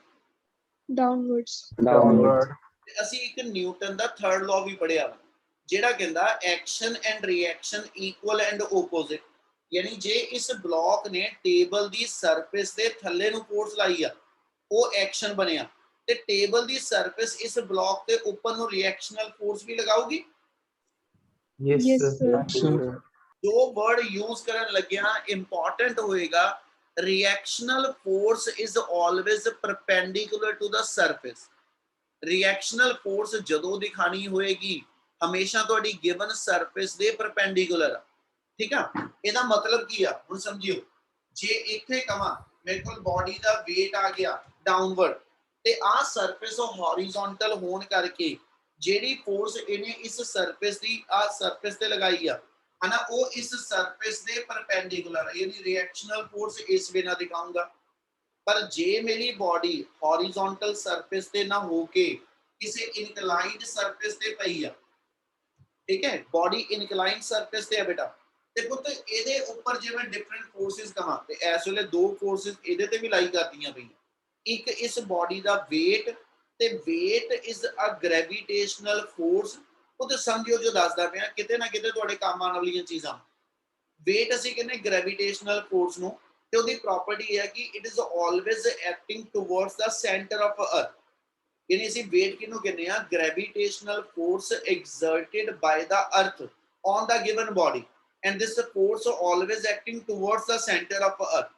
डाउनवर्ड्स। Downward. ਤੇ ਅਸੀਂ ਇੱਕ ਨਿਊਟਨ ਦਾ 3rd ਲਾਅ ਵੀ ਪੜਿਆ ਵਾ, ਜਿਹੜਾ ਕਹਿੰਦਾ action and reaction equal and opposite. ਯਾਨੀ ਜੇ ਇਸ ਬਲੌਕ ਨੇ ਟੇਬਲ ਦੀ ਸਰਫੇਸ ਦੇ ਥੱਲੇ ਨੂੰ ਫੋਰਸ ਲਾਈ ਆ ਉਹ ਐਕਸ਼ਨ ਬਣਿਆ, ਤੇ ਟੇਬਲ ਦੀ ਸਰਫੇਸ ਇਸ ਬਲੌਕ ਦੇ ਉੱਪਰ ਨੂੰ ਰਿਐਕਸ਼ਨਲ ਫੋਰਸ ਵੀ ਲਗਾਊਗੀ। Yes yes sir. सर। ਜੋ ਵਰਡ ਯੂਜ਼ ਕਰਨ ਲੱਗਿਆ ਇੰਪੋਰਟੈਂਟ ਹੋਏਗਾ, reactional force is always perpendicular to the surface. Reactional force ਜਦੋਂ ਦਿਖਾਣੀ ਹੋਏਗੀ ਹਮੇਸ਼ਾ ਤੁਹਾਡੀ ਗਿਵਨ ਸਰਫੇਸ ਦੇ ਪਰਪੈਂਡੀਕੂਲਰ ਆ, ਠੀਕ ਆ। ਇਹਦਾ ਮਤਲਬ ਕੀ ਆ ਹੁਣ ਸਮਝਿਓ। ਜੇ ਇੱਥੇ ਕਵਾਂ ਮੇਰੇ ਕੋਲ ਬਾਡੀ ਦਾ weight ਆ ਗਿਆ ਡਾਊਨਵਰਡ, ਤੇ ਆ ਸਰਫੇਸ ਹੌਰੀਜ਼ੌਂਟਲ ਹੋਣ ਕਰਕੇ ਜਿਹੜੀ ਫੋਰਸ ਇਹਨੇ ਇਸ ਸਰਫੇਸ ਦੀ ਆ ਸਰਫੇਸ ਤੇ ਲਗਾਈ ਆ ਹਨਾ, ਉਹ ਇਸ ਸਰਫੇਸ ਦੇ ਪਰਪੈਂਡੀਕੂਲਰ, ਯਾਨੀ ਰਿਐਕਸ਼ਨਲ ਫੋਰਸ ਇਸ ਵੇ ਨਾਲ ਦਿਖਾਊਂਗਾ। ਪਰ ਜੇ ਮੇਰੀ ਬਾਡੀ ਹੌਰੀਜ਼ੌਂਟਲ ਸਰਫੇਸ ਤੇ ਨਾ ਹੋ ਕੇ ਕਿਸੇ ਇਨਕਲਾਈਨਡ ਸਰਫੇਸ ਤੇ ਪਈ ਆ, ਠੀਕ ਹੈ, ਬਾਡੀ ਇਨਕਲਾਈਨਡ ਸਰਫੇਸ ਤੇ ਹੈ ਬੇਟਾ, ਤੇ ਪੁੱਤ ਇਹਦੇ ਉੱਪਰ ਜੇ ਮੈਂ ਡਿਫਰੈਂਟ ਫੋਰਸਿਸ ਕਹਾਂ ਤੇ ਇਸ ਵੇਲੇ ਦੋ ਫੋਰਸਿਸ ਇਹਦੇ ਤੇ ਵੀ ਲਾਈ ਕਰਦੀਆਂ ਪਈਆਂ। ਇੱਕ ਇਸ ਬਾਡੀ ਦਾ weight, ਤੇ weight is a gravitational force. ਉਹ ਤੇ ਸਮਝਿਓ ਜੋ ਦੱਸਦਾ ਪਿਆ ਕਿਤੇ ਨਾ ਕਿਤੇ ਤੁਹਾਡੇ ਕੰਮ ਆਉਣ ਵਾਲੀਆਂ ਚੀਜ਼ਾਂ। weight ਅਸੀਂ ਕਹਿੰਦੇ ਗ੍ਰੈਵਿਟੇਸ਼ਨਲ ਫੋਰਸ ਨੂੰ, ਤੇ ਉਹਦੀ ਪ੍ਰੋਪਰਟੀ ਹੈ ਕਿ it is always acting towards the centre of ਅਰਥ। ਯਾਨੀ ਅਸੀਂ weight ਕਿਹਨੂੰ ਕਹਿੰਦੇ ਆ? ਗ੍ਰੈਵਿਟੇਸ਼ਨਲ ਫੋਰਸ ਐਗਜ਼ਰਟਡ ਬਾਈ ਦਾ ਅਰਥ on the given body, and this force always acting towards the centre of ਅਰਥ।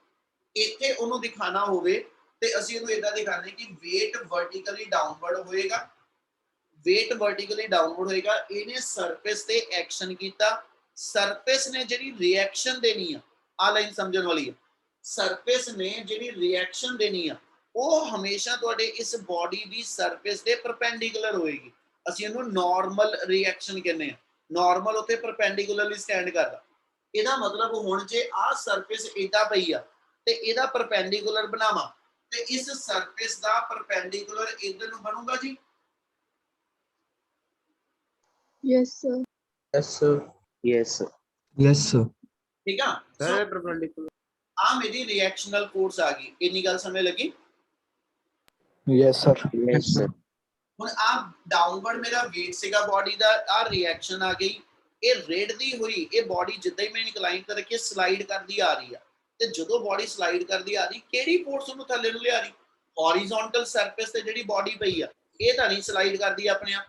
ਇੱਥੇ ਉਹਨੂੰ ਦਿਖਾਣਾ ਹੋਵੇ ਤੇ ਅਸੀਂ ਇਹਨੂੰ ਇਦਾਂ ਦਿਖਾਉਂਦੇ ਕਿ weight ਵਰਟੀਕਲੀ ਡਾਊਨਵਰਡ ਹੋਏਗਾ, weight ਵਰਟੀਕਲੀ ਡਾਊਨਵਰਡ ਹੋਏਗਾ। ਇਹਨੇ ਸਰਫੇਸ ਤੇ ਐਕਸ਼ਨ ਕੀਤਾ, ਸਰਫੇਸ ਨੇ ਜਿਹੜੀ ਰਿਐਕਸ਼ਨ ਦੇਣੀ ਆ, ਆ ਲਾਈਨ ਸਮਝਣ ਵਾਲੀ ਹੈ, ਸਰਫੇਸ ਨੇ ਜਿਹੜੀ ਰਿਐਕਸ਼ਨ ਦੇਣੀ ਆ ਉਹ ਹਮੇਸ਼ਾ ਤੁਹਾਡੇ ਇਸ ਬਾਡੀ ਦੀ ਸਰਫੇਸ ਦੇ ਪਰਪੈਂਡੀਕੂਲਰ ਹੋਏਗੀ। ਅਸੀਂ ਇਹਨੂੰ ਨਾਰਮਲ ਰਿਐਕਸ਼ਨ ਕਹਿੰਦੇ ਆ। ਨਾਰਮਲ ਉੱਤੇ ਪਰਪੈਂਡੀਕੂਲਰਲੀ ਸਟੈਂਡ ਕਰਦਾ। ਇਹਦਾ ਮਤਲਬ ਹੁਣ ਜੇ ਆਹ ਸਰਫੇਸ ਇਦਾਂ ਪਈ ਆ ਤੇ ਇਹਦਾ ਪਰਪੈਂਡੀਕੂਲਰ ਬਣਾਵਾਂ ਤੇ ਇਸ ਸਰਫੇਸ ਦਾ ਪਰਪੈਂਡੀਕੂਲਰ ਇਧਰ ਨੂੰ ਬਣੂਗਾ ਜੀ। Yes sir. Yes sir. Yes, sir. Yes, sir. ਠੀਕ ਆ। Sir perpendicular. ਆ ਮੇਰੀ ਰਿਐਕਸ਼ਨਲ ਫੋਰਸ ਆ ਗਈ। ਇੰਨੀ ਗੱਲ ਸਮਝ ਲੱਗੀ? Yes, sir. Yes, sir. ਹੁਣ ਆ ਡਾਊਨਵਰਡ ਮੇਰਾ weight ਸੀਗਾ ਬਾਡੀ ਦਾ, ਆ ਰਿਐਕਸ਼ਨ ਆ ਗਈ, ਇਹ ਰੇਡਦੀ ਹੋਈ ਇਹ ਬਾਡੀ ਜਿੱਦਾਂ ਹੀ ਮੈਂ ਇਨਕਲਾਈਨ ਕਰ ਰੱਖੀ ਸਲਾਈਡ ਕਰਦੀ ਆ ਰਹੀ ਆ। ਤੇ ਜਦੋਂ ਬੋਡੀ ਸਲਾਈਡ ਕਰਦੀ ਆ ਰਹੀ ਕਿਹੜੀ ਫੋਰਸ ਉਹਨੂੰ ਥੱਲੇ ਨੂੰ ਲਿਆ ਰਹੀ ਹੌਰੀਜ਼ੌਂਟਲ ਸਰਫੇਸ ਤੇ ਜਿਹੜੀ ਬੋਡੀ ਪਈ ਆ ਇਹ ਤਾਂ ਨਹੀਂ ਸਲਾਈਡ ਕਰਦੀ ਆਪਣੇ ਆਪ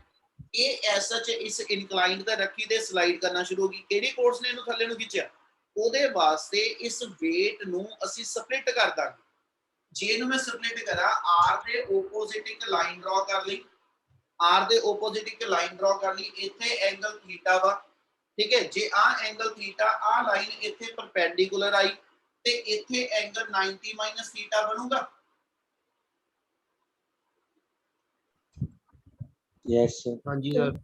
ਇਹ ਐਸ ਸੱਚ ਇਸ ਇਨਕਲਾਈਨਡ ਤੇ ਰੱਖੀ ਤੇ ਸਲਾਈਡ ਕਰਨਾ ਸ਼ੁਰੂ ਹੋ ਗਈ ਕਿਹੜੀ ਫੋਰਸ ਨੇ ਇਹਨੂੰ ਥੱਲੇ ਨੂੰ ਖਿੱਚਿਆ ਉਹਦੇ ਵਾਸਤੇ ਇਸ weight ਨੂੰ ਅਸੀਂ ਸਪਲਿਟ ਕਰ ਦਾਂਗੇ ਜੇ ਇਹਨੂੰ ਮੈਂ ਸਪਲਿਟ ਕਰਾਂ r ਦੇ ਆਪੋਜ਼ਿਟ ਇੱਕ ਲਾਈਨ ਡਰਾ ਕਰ ਲਈ r ਦੇ ਆਪੋਜ਼ਿਟ ਇੱਕ ਲਾਈਨ ਡਰਾ ਕਰ ਲਈ ਇੱਥੇ ਐਂਗਲ ਥੀਟਾ ਵਾ ਠੀਕ ਹੈ ਜੇ ਆ ਐਂਗਲ ਥੀਟਾ ਆ ਲਾਈਨ ਇੱਥੇ ਪਰਪੈਂਡੀਕੂਲਰ ਆਈ ਤੇ ਇੱਥੇ ਐਂਗਲ 90 ਮਾਈਨਸ ਥੀਟਾ ਬਣੂਗਾ Yes, sir. ਹਾਂਜੀ ਸਰ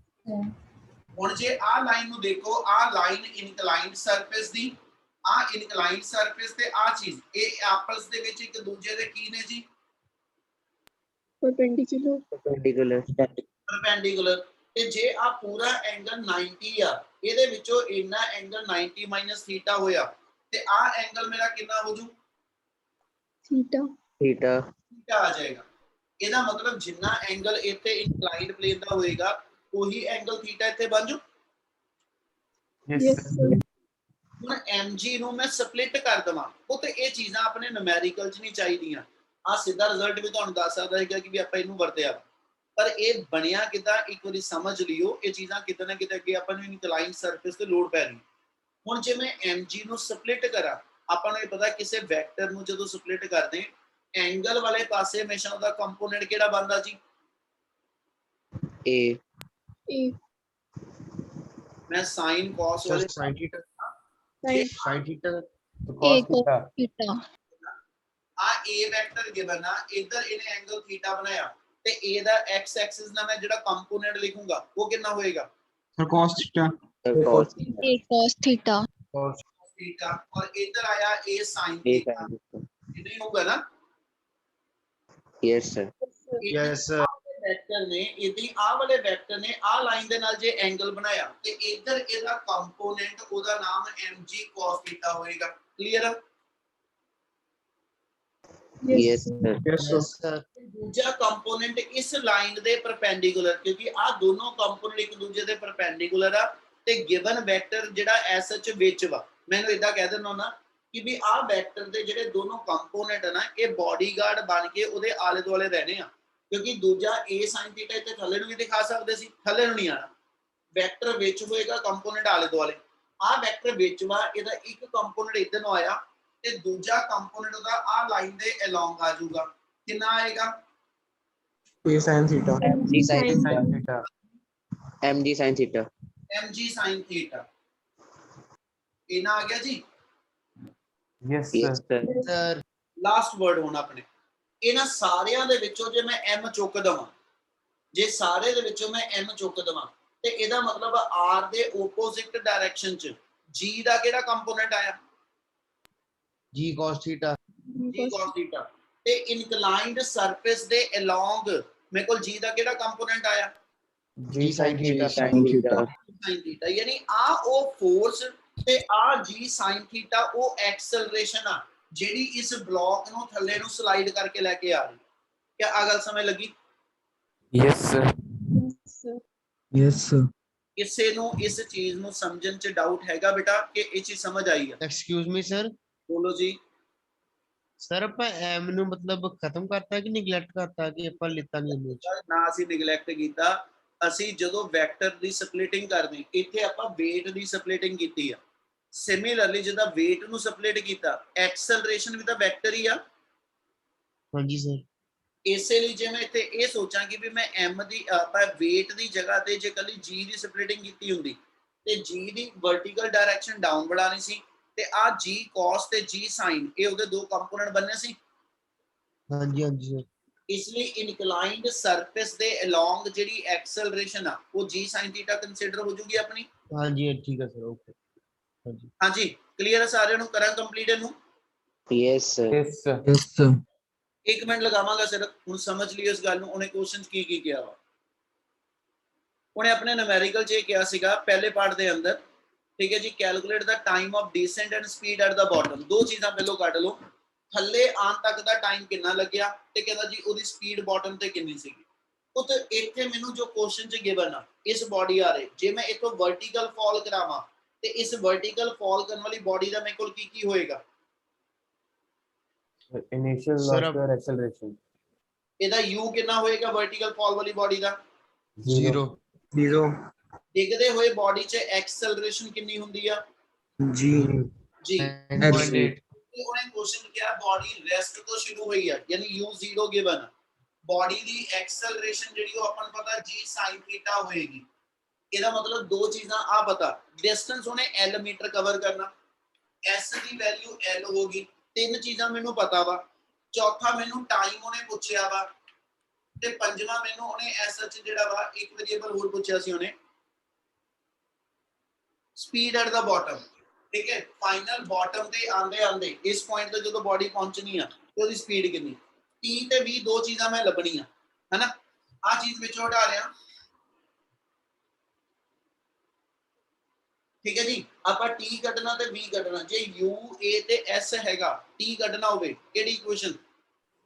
ਹੁਣ ਜੇ ਆ ਲਾਈਨ ਨੂੰ ਦੇਖੋ ਆ ਲਾਈਨ ਇਨਕਲਾਈਨਡ ਸਰਫੇਸ ਦੀ ਆ ਇਨਕਲਾਈਨਡ ਸਰਫੇਸ ਤੇ ਆ ਚੀਜ਼ ਇਹ ਆਪਸ ਦੇ ਵਿੱਚ ਇੱਕ ਦੂਜੇ ਦੇ ਕੀ ਨੇ ਜੀ perpendicular Perpendicular. ਪਰਪੈਂਡੀਕੂਲਰ ਤੇ ਜੇ ਆ ਪੂਰਾ ਐਂਗਲ 90 ਆ ਇਹਦੇ ਵਿੱਚੋਂ ਇੰਨਾ ਐਂਗਲ 90 ਮਾਈਨਸ ਥੀਟਾ ਹੋਇਆ ਤੇ ਆ ਐਂਗਲ ਮੇਰਾ ਕਿੰਨਾ ਹੋ ਜੂ theta Theta. ਥੀਟਾ ਆ ਜਾਏਗਾ ਇਹਦਾ ਮਤਲਬ ਜਿੰਨਾ ਐਂਗਲ ਇੱਥੇ ਇਨਕਲਾਈਨਡ ਪਲੇਨ ਦਾ ਹੋਏਗਾ ਉਹੀ ਐਂਗਲ ਥੀਟਾ ਇੱਥੇ ਬਣ ਜੂ yes sir ਹੁਣ mg ਨੂੰ ਮੈਂ ਸਪਲਿਟ ਕਰ ਦਵਾਂ ਉਹ ਤੇ ਇਹ ਚੀਜ਼ਾਂ ਆਪਣੇ ਨੂਮੈਰੀਕਲ ਚ ਨਹੀਂ ਚਾਹੀਦੀਆਂ ਆ ਸਿੱਧਾ ਰਿਜ਼ਲਟ ਵੀ ਤੁਹਾਨੂੰ ਦੱਸ ਸਕਦਾ ਹੈਗਾ ਕਿ ਵੀ ਆਪਾਂ ਇਹਨੂੰ ਵਰਤਿਆ ਪਰ ਇਹ ਬਣਿਆ ਕਿਦਾਂ ਇੱਕ ਵਾਰੀ ਸਮਝ ਲਿਓ ਇਹ ਚੀਜ਼ਾਂ ਕਿਤੇ ਨਾ ਕਿਤੇ ਅੱਗੇ ਆਪਾਂ ਨੂੰ ਇਨਕਲਾਈਨ ਸਰਫੇਸ ਤੇ ਲੋਡ ਪੈ ਰਹੀ ਹੁਣ ਜੇ ਮੈਂ mg ਨੂੰ ਸਪਲਿਟ ਕਰਾਂ ਆਪਾਂ ਨੂੰ ਇਹ ਪਤਾ ਕਿਸੇ ਵੈਕਟਰ ਨੂੰ ਜਦੋਂ ਸਪਲਿਟ ਕਰਦੇ ਐਂਗਲ ਵਾਲੇ ਪਾਸੇ ਹਮੇਸ਼ਾ ਉਹਦਾ ਕੰਪੋਨੈਂਟ ਕਿਹੜਾ ਬਣਦਾ ਜੀ A. a ਮੈਂ sin cos ਵਾਲੇ sin theta sin sin theta तो a cos theta theta ਆ a ਵੈਕਟਰ ਗਿਵਨ ਆ ਇਧਰ ਇਹਨੇ ਐਂਗਲ ਥੀਟਾ ਬਣਾਇਆ ਤੇ a ਦਾ x ਐਕਸਿਸ ਨਾਲ ਮੈਂ ਜਿਹੜਾ ਕੰਪੋਨੈਂਟ ਲਿਖੂੰਗਾ ਉਹ ਕਿੰਨਾ ਹੋਏਗਾ sir cos theta Cos. a cos theta cos theta और इधर आया a sin A. थीटा नहीं होगा ना Yes, sir. yes वेक्टर ने यदि आ वाले वेक्टर ने आ लाइन दे नाल जे एंगल बनाया ते इधर ਇਹਦਾ ਕੰਪੋਨੈਂਟ ਉਹਦਾ ਨਾਮ mg cos थीटा ਹੋਏਗਾ clear Yes, sir. yes sir ਦੂਜਾ ਕੰਪੋਨੈਂਟ ਇਸ ਲਾਈਨ ਦੇ ਪਰਪੈਂਡੀਕੂਲਰ ਕਿਉਂਕਿ ਆ ਦੋਨੋਂ ਕੰਪੋਨੈਂਟ ਇੱਕ ਦੂਜੇ ਦੇ ਪਰਪੈਂਡੀਕੂਲਰ ਆ ਤੇ ਗਿਵਨ ਵੈਕਟਰ ਜਿਹੜਾ ਐਸ ਐਚ ਵਿੱਚ ਵਾ ਮੈਨੂੰ ਇਦਾਂ ਕਹਿ ਦਿੰਦਾ ਨਾ ਕਿ ਵੀ ਆ ਵੈਕਟਰ ਦੇ ਜਿਹੜੇ ਦੋਨੋਂ ਕੰਪੋਨੈਂਟ ਨਾ ਇਹ ਬਾਡੀਗਾਰਡ ਬਣ ਕੇ ਉਹਦੇ ਆਲੇ ਦੁਆਲੇ ਰਹਿਣੇ ਆ ਕਿਉਂਕਿ ਦੂਜਾ a sin ਥੀਟਾ ਇੱਥੇ ਥੱਲੇ ਨੂੰ ਵੀ ਦਿਖਾ ਸਕਦੇ ਸੀ ਥੱਲੇ ਨੂੰ ਨਹੀਂ ਆਣਾ ਵੈਕਟਰ ਵਿੱਚ ਹੋਏਗਾ ਕੰਪੋਨੈਂਟ ਆਲੇ ਦੁਆਲੇ ਆ ਵੈਕਟਰ ਵਿੱਚ ਵਾ ਇਹਦਾ ਇੱਕ ਕੰਪੋਨੈਂਟ ਇੱਧਰ ਨੂੰ ਆਇਆ ਤੇ ਦੂਜਾ ਕੰਪੋਨੈਂਟ ਉਹਦਾ ਆ ਲਾਈਨ ਦੇ ਅਲੋਂਗ ਆ ਜਾਊਗਾ ਕਿੰਨਾ ਆਏਗਾ a sin theta Mg sin sin theta. theta Mg sin theta. mg sin theta ਇਹਨਾਂ ਆ ਗਿਆ ਜੀ yes Yes, sir sir. Last word ਹੁਣ ਆਪਣੇ ਇਹਨਾਂ ਸਾਰਿਆਂ ਦੇ ਵਿੱਚੋਂ ਜੇ ਮੈਂ m ਚੁੱਕ ਦਵਾਂ ਜੇ ਸਾਰੇ ਦੇ ਵਿੱਚੋਂ ਮੈਂ m ਚੁੱਕ ਦਵਾਂ ਤੇ ਇਹਦਾ ਮਤਲਬ r ਦੇ ਆਪੋਜ਼ਿਟ ਡਾਇਰੈਕਸ਼ਨ ਚ g ਦਾ ਕਿਹੜਾ ਕੰਪੋਨੈਂਟ ਆਇਆ g cos theta g cos theta ਤੇ ਇਨਕਲਾਈਨਡ ਸਰਫੇਸ ਦੇ ਅਲੋਂਗ ਮੇਰੇ ਕੋਲ g ਦਾ ਕਿਹੜਾ ਕੰਪੋਨੈਂਟ ਆਇਆ g sin theta Sin theta. sin theta ਯਾਨੀ ਆ ਉਹ ਫੋਰਸ ਤੇ ਆ g sin ਥੀਟਾ ਉਹ ਐਕਸਲਰੇਸ਼ਨ ਆ ਜਿਹੜੀ ਇਸ ਬਲੌਕ ਨੂੰ ਥੱਲੇ ਨੂੰ ਸਲਾਈਡ ਕਰਕੇ ਲੈ ਕੇ ਆ ਰਹੀ ਕੀ ਆ ਗੱਲ ਸਮਝ ਲੱਗੀ yes sir yes sir ਕਿਸੇ ਨੂੰ ਇਸ ਚੀਜ਼ ਨੂੰ ਸਮਝਣ ਚ ਡਾਊਟ ਹੈਗਾ ਬੇਟਾ ਕਿ ਇਹ ਚੀਜ਼ ਸਮਝ ਆਈ ਹੈ excuse me sir ਬੋਲੋ ਜੀ ਸਰ ਆਪਾਂ m ਨੂੰ ਮਤਲਬ ਖਤਮ ਕਰਤਾ ਕਿ ਨੈਗਲੈਕਟ ਕਰਤਾ ਕਿ ਆਪਾਂ ਲਿੱਤਾ ਨਹੀਂ ਇਹਨੂੰ ਨਾ ਅਸੀਂ ਨੈਗਲੈਕਟ ਕੀਤਾ ਅਸੀਂ ਜਦੋਂ ਵੈਕਟਰ ਦੀ ਸਪਲਿਟਿੰਗ ਕਰਨੀ ਇੱਥੇ ਆਪਾਂ weight ਦੀ ਸਪਲਿਟਿੰਗ ਕੀਤੀ ਆ ਸਿਮਿਲਰਲੀ ਜਦੋਂ weight ਨੂੰ ਸਪਲਿਟ ਕੀਤਾ ਐਕਸਲਰੇਸ਼ਨ ਵੀ ਤਾਂ ਵੈਕਟਰ ਹੀ ਆ ਹਾਂਜੀ ਸਰ ਇਸੇ ਲਈ ਜੇ ਮੈਂ ਇੱਥੇ ਇਹ ਸੋਚਾਂ ਕਿ ਵੀ ਮੈਂ m ਦੀ ਆਪਾਂ weight ਦੀ ਜਗ੍ਹਾ ਤੇ ਜੇ ਕੱਲੀ g ਦੀ ਸਪਲਿਟਿੰਗ ਕੀਤੀ ਹੁੰਦੀ ਤੇ g ਦੀ ਵਰਟੀਕਲ ਡਾਇਰੈਕਸ਼ਨ ਡਾਊਨ ਬਣਾਣੀ ਸੀ ਤੇ ਆ g cos ਤੇ g sin ਇਹ ਉਹਦੇ ਦੋ ਕੰਪੋਨੈਂਟ ਬਣਨੇ ਸੀ ਹਾਂਜੀ ਹਾਂਜੀ ਸਰ ਇਸ ਲਈ ਇਨਕਲਾਈਨਡ ਸਰਫੇਸ ਦੇ ਅਲੋਂਗ ਜਿਹੜੀ ਐਕਸਲਰੇਸ਼ਨ ਆ ਉਹ g sin ਥੀਟਾ ਕੰਸੀਡਰ ਹੋ ਜੂਗੀ ਆਪਣੀ ਹਾਂਜੀ ਠੀਕ ਹੈ ਸਰ ਓਕੇ ਹਾਂਜੀ ਹਾਂਜੀ ਕਲੀਅਰ ਹੈ ਸਾਰਿਆਂ ਨੂੰ ਕਰਾਂ ਕੰਪਲੀਟ ਇਹਨੂੰ Yes, sir. yes sir yes sir 1 minute ਲਗਾਵਾਂਗਾ ਸਿਰਫ ਹੁਣ ਸਮਝ ਲਿਓ ਇਸ ਗੱਲ ਨੂੰ ਉਹਨੇ ਕੁਐਸਚਨ ਕੀ ਕਿਹਾ ਵਾ ਉਹਨੇ ਆਪਣੇ ਨੂਮੈਰੀਕਲ ਚ ਇਹ ਕਿਹਾ ਸੀਗਾ ਪਹਿਲੇ ਪਾਰਟ ਦੇ ਅੰਦਰ ਠੀਕ ਹੈ ਜੀ calculate the time of dissent and speed at the bottom ਦੋ ਚੀਜ਼ਾਂ ਪਹਿਲਾਂ ਕੱਢ ਲਓ ਥੱਲੇ ਆਉਣ ਤੱਕ ਦਾ ਟਾਈਮ ਕਿੰਨਾ ਲੱਗਿਆ ਤੇ ਕਹਿੰਦਾ ਜੀ ਉਹਦੀ ਸਪੀਡ ਬਾਟਮ ਤੇ ਕਿੰਨੀ ਸੀਗੀ ਉਹ ਤੇ ਇੱਥੇ ਮੈਨੂੰ ਜੋ ਕੁਐਸਚਨ ਚ ਗਿਵਨ ਆ ਇਸ ਬਾਡੀ ਆ ਰਹੇ ਜੇ ਮੈਂ ਇਥੋਂ ਵਰਟੀਕਲ ਫਾਲ ਕਰਾਵਾਂ ਤੇ ਇਸ ਵਰਟੀਕਲ ਫਾਲ ਕਰਨ ਵਾਲੀ ਬਾਡੀ ਦਾ ਮੇਰੇ ਕੋਲ ਕੀ ਹੋਏਗਾ इनिशियल Sir, वेलोसिटी और एक्सेलरेशन ਇਹਦਾ u ਕਿੰਨਾ ਹੋਏਗਾ ਵਰਟੀਕਲ ਫਾਲ ਵਾਲੀ ਬਾਡੀ ਦਾ? 0 0 ਡਿੱਗਦੇ ਹੋਏ ਬਾਡੀ 'ਚ ਐਕਸਲਰੇਸ਼ਨ ਕਿੰਨੀ ਹੁੰਦੀ ਆ? G ਜੀ। 9.8 ਤੇ ਉਹਨੇ ਕੁਐਸਚਨ ਕਿਹਾ ਬਾਡੀ ਰੈਸਟ ਤੋਂ ਸ਼ੁਰੂ ਹੋਈ ਆ ਯਾਨੀ u0 ਗਿਵਨ ਬਾਡੀ ਦੀ ਐਕਸਲਰੇਸ਼ਨ ਜਿਹੜੀ ਉਹ ਆਪਾਂ ਨੂੰ ਪਤਾ g sin ਥੀਟਾ ਹੋਏਗੀ। ਇਹਦਾ ਮਤਲਬ ਦੋ ਚੀਜ਼ਾਂ ਆ ਪਤਾ, ਡਿਸਟੈਂਸ ਉਹਨੇ l ਮੀਟਰ ਕਵਰ ਕਰਨਾ, s ਦੀ ਵੈਲਿਊ l ਹੋਗੀ, ਤਿੰਨ ਚੀਜ਼ਾਂ ਮੈਨੂੰ ਪਤਾ ਵਾ, ਚੌਥਾ ਮੈਨੂੰ ਟਾਈਮ ਉਹਨੇ ਪੁੱਛਿਆ ਵਾ, ਤੇ ਪੰਜਵਾਂ ਮੈਨੂੰ ਉਹਨੇ ਐਸਐਚ ਜਿਹੜਾ ਵਾ ਇੱਕ ਵੇਰੀਏਬਲ ਹੋਰ ਪੁੱਛਿਆ ਸੀ ਉਹਨੇ, ਸਪੀਡ ਐਟ ਦਾ ਬਾਟਮ। ਠੀਕ ਹੈ, ਫਾਈਨਲ ਬਾਟਮ ਤੇ ਆਂਦੇ ਆਂਦੇ ਇਸ ਪੁਆਇੰਟ ਤੇ ਜਦੋਂ ਬਾਡੀ ਪਹੁੰਚਣੀ ਆ ਤੇ ਉਹਦੀ ਸਪੀਡ ਕਿੰਨੀ, t ਤੇ v ਦੋ ਚੀਜ਼ਾਂ ਮੈਂ ਲੱਭਣੀਆਂ ਹੈਨਾ। ਆ ਚੀਜ਼ ਵਿੱਚੋਂ ਹਟਾ ਲਿਆ। ਠੀਕ ਹੈ ਜੀ, ਆਪਾਂ t ਕੱਢਣਾ ਤੇ v ਕੱਢਣਾ। ਜੇ u a ਤੇ s ਹੈਗਾ, t ਕੱਢਣਾ ਹੋਵੇ ਕਿਹੜੀ equation?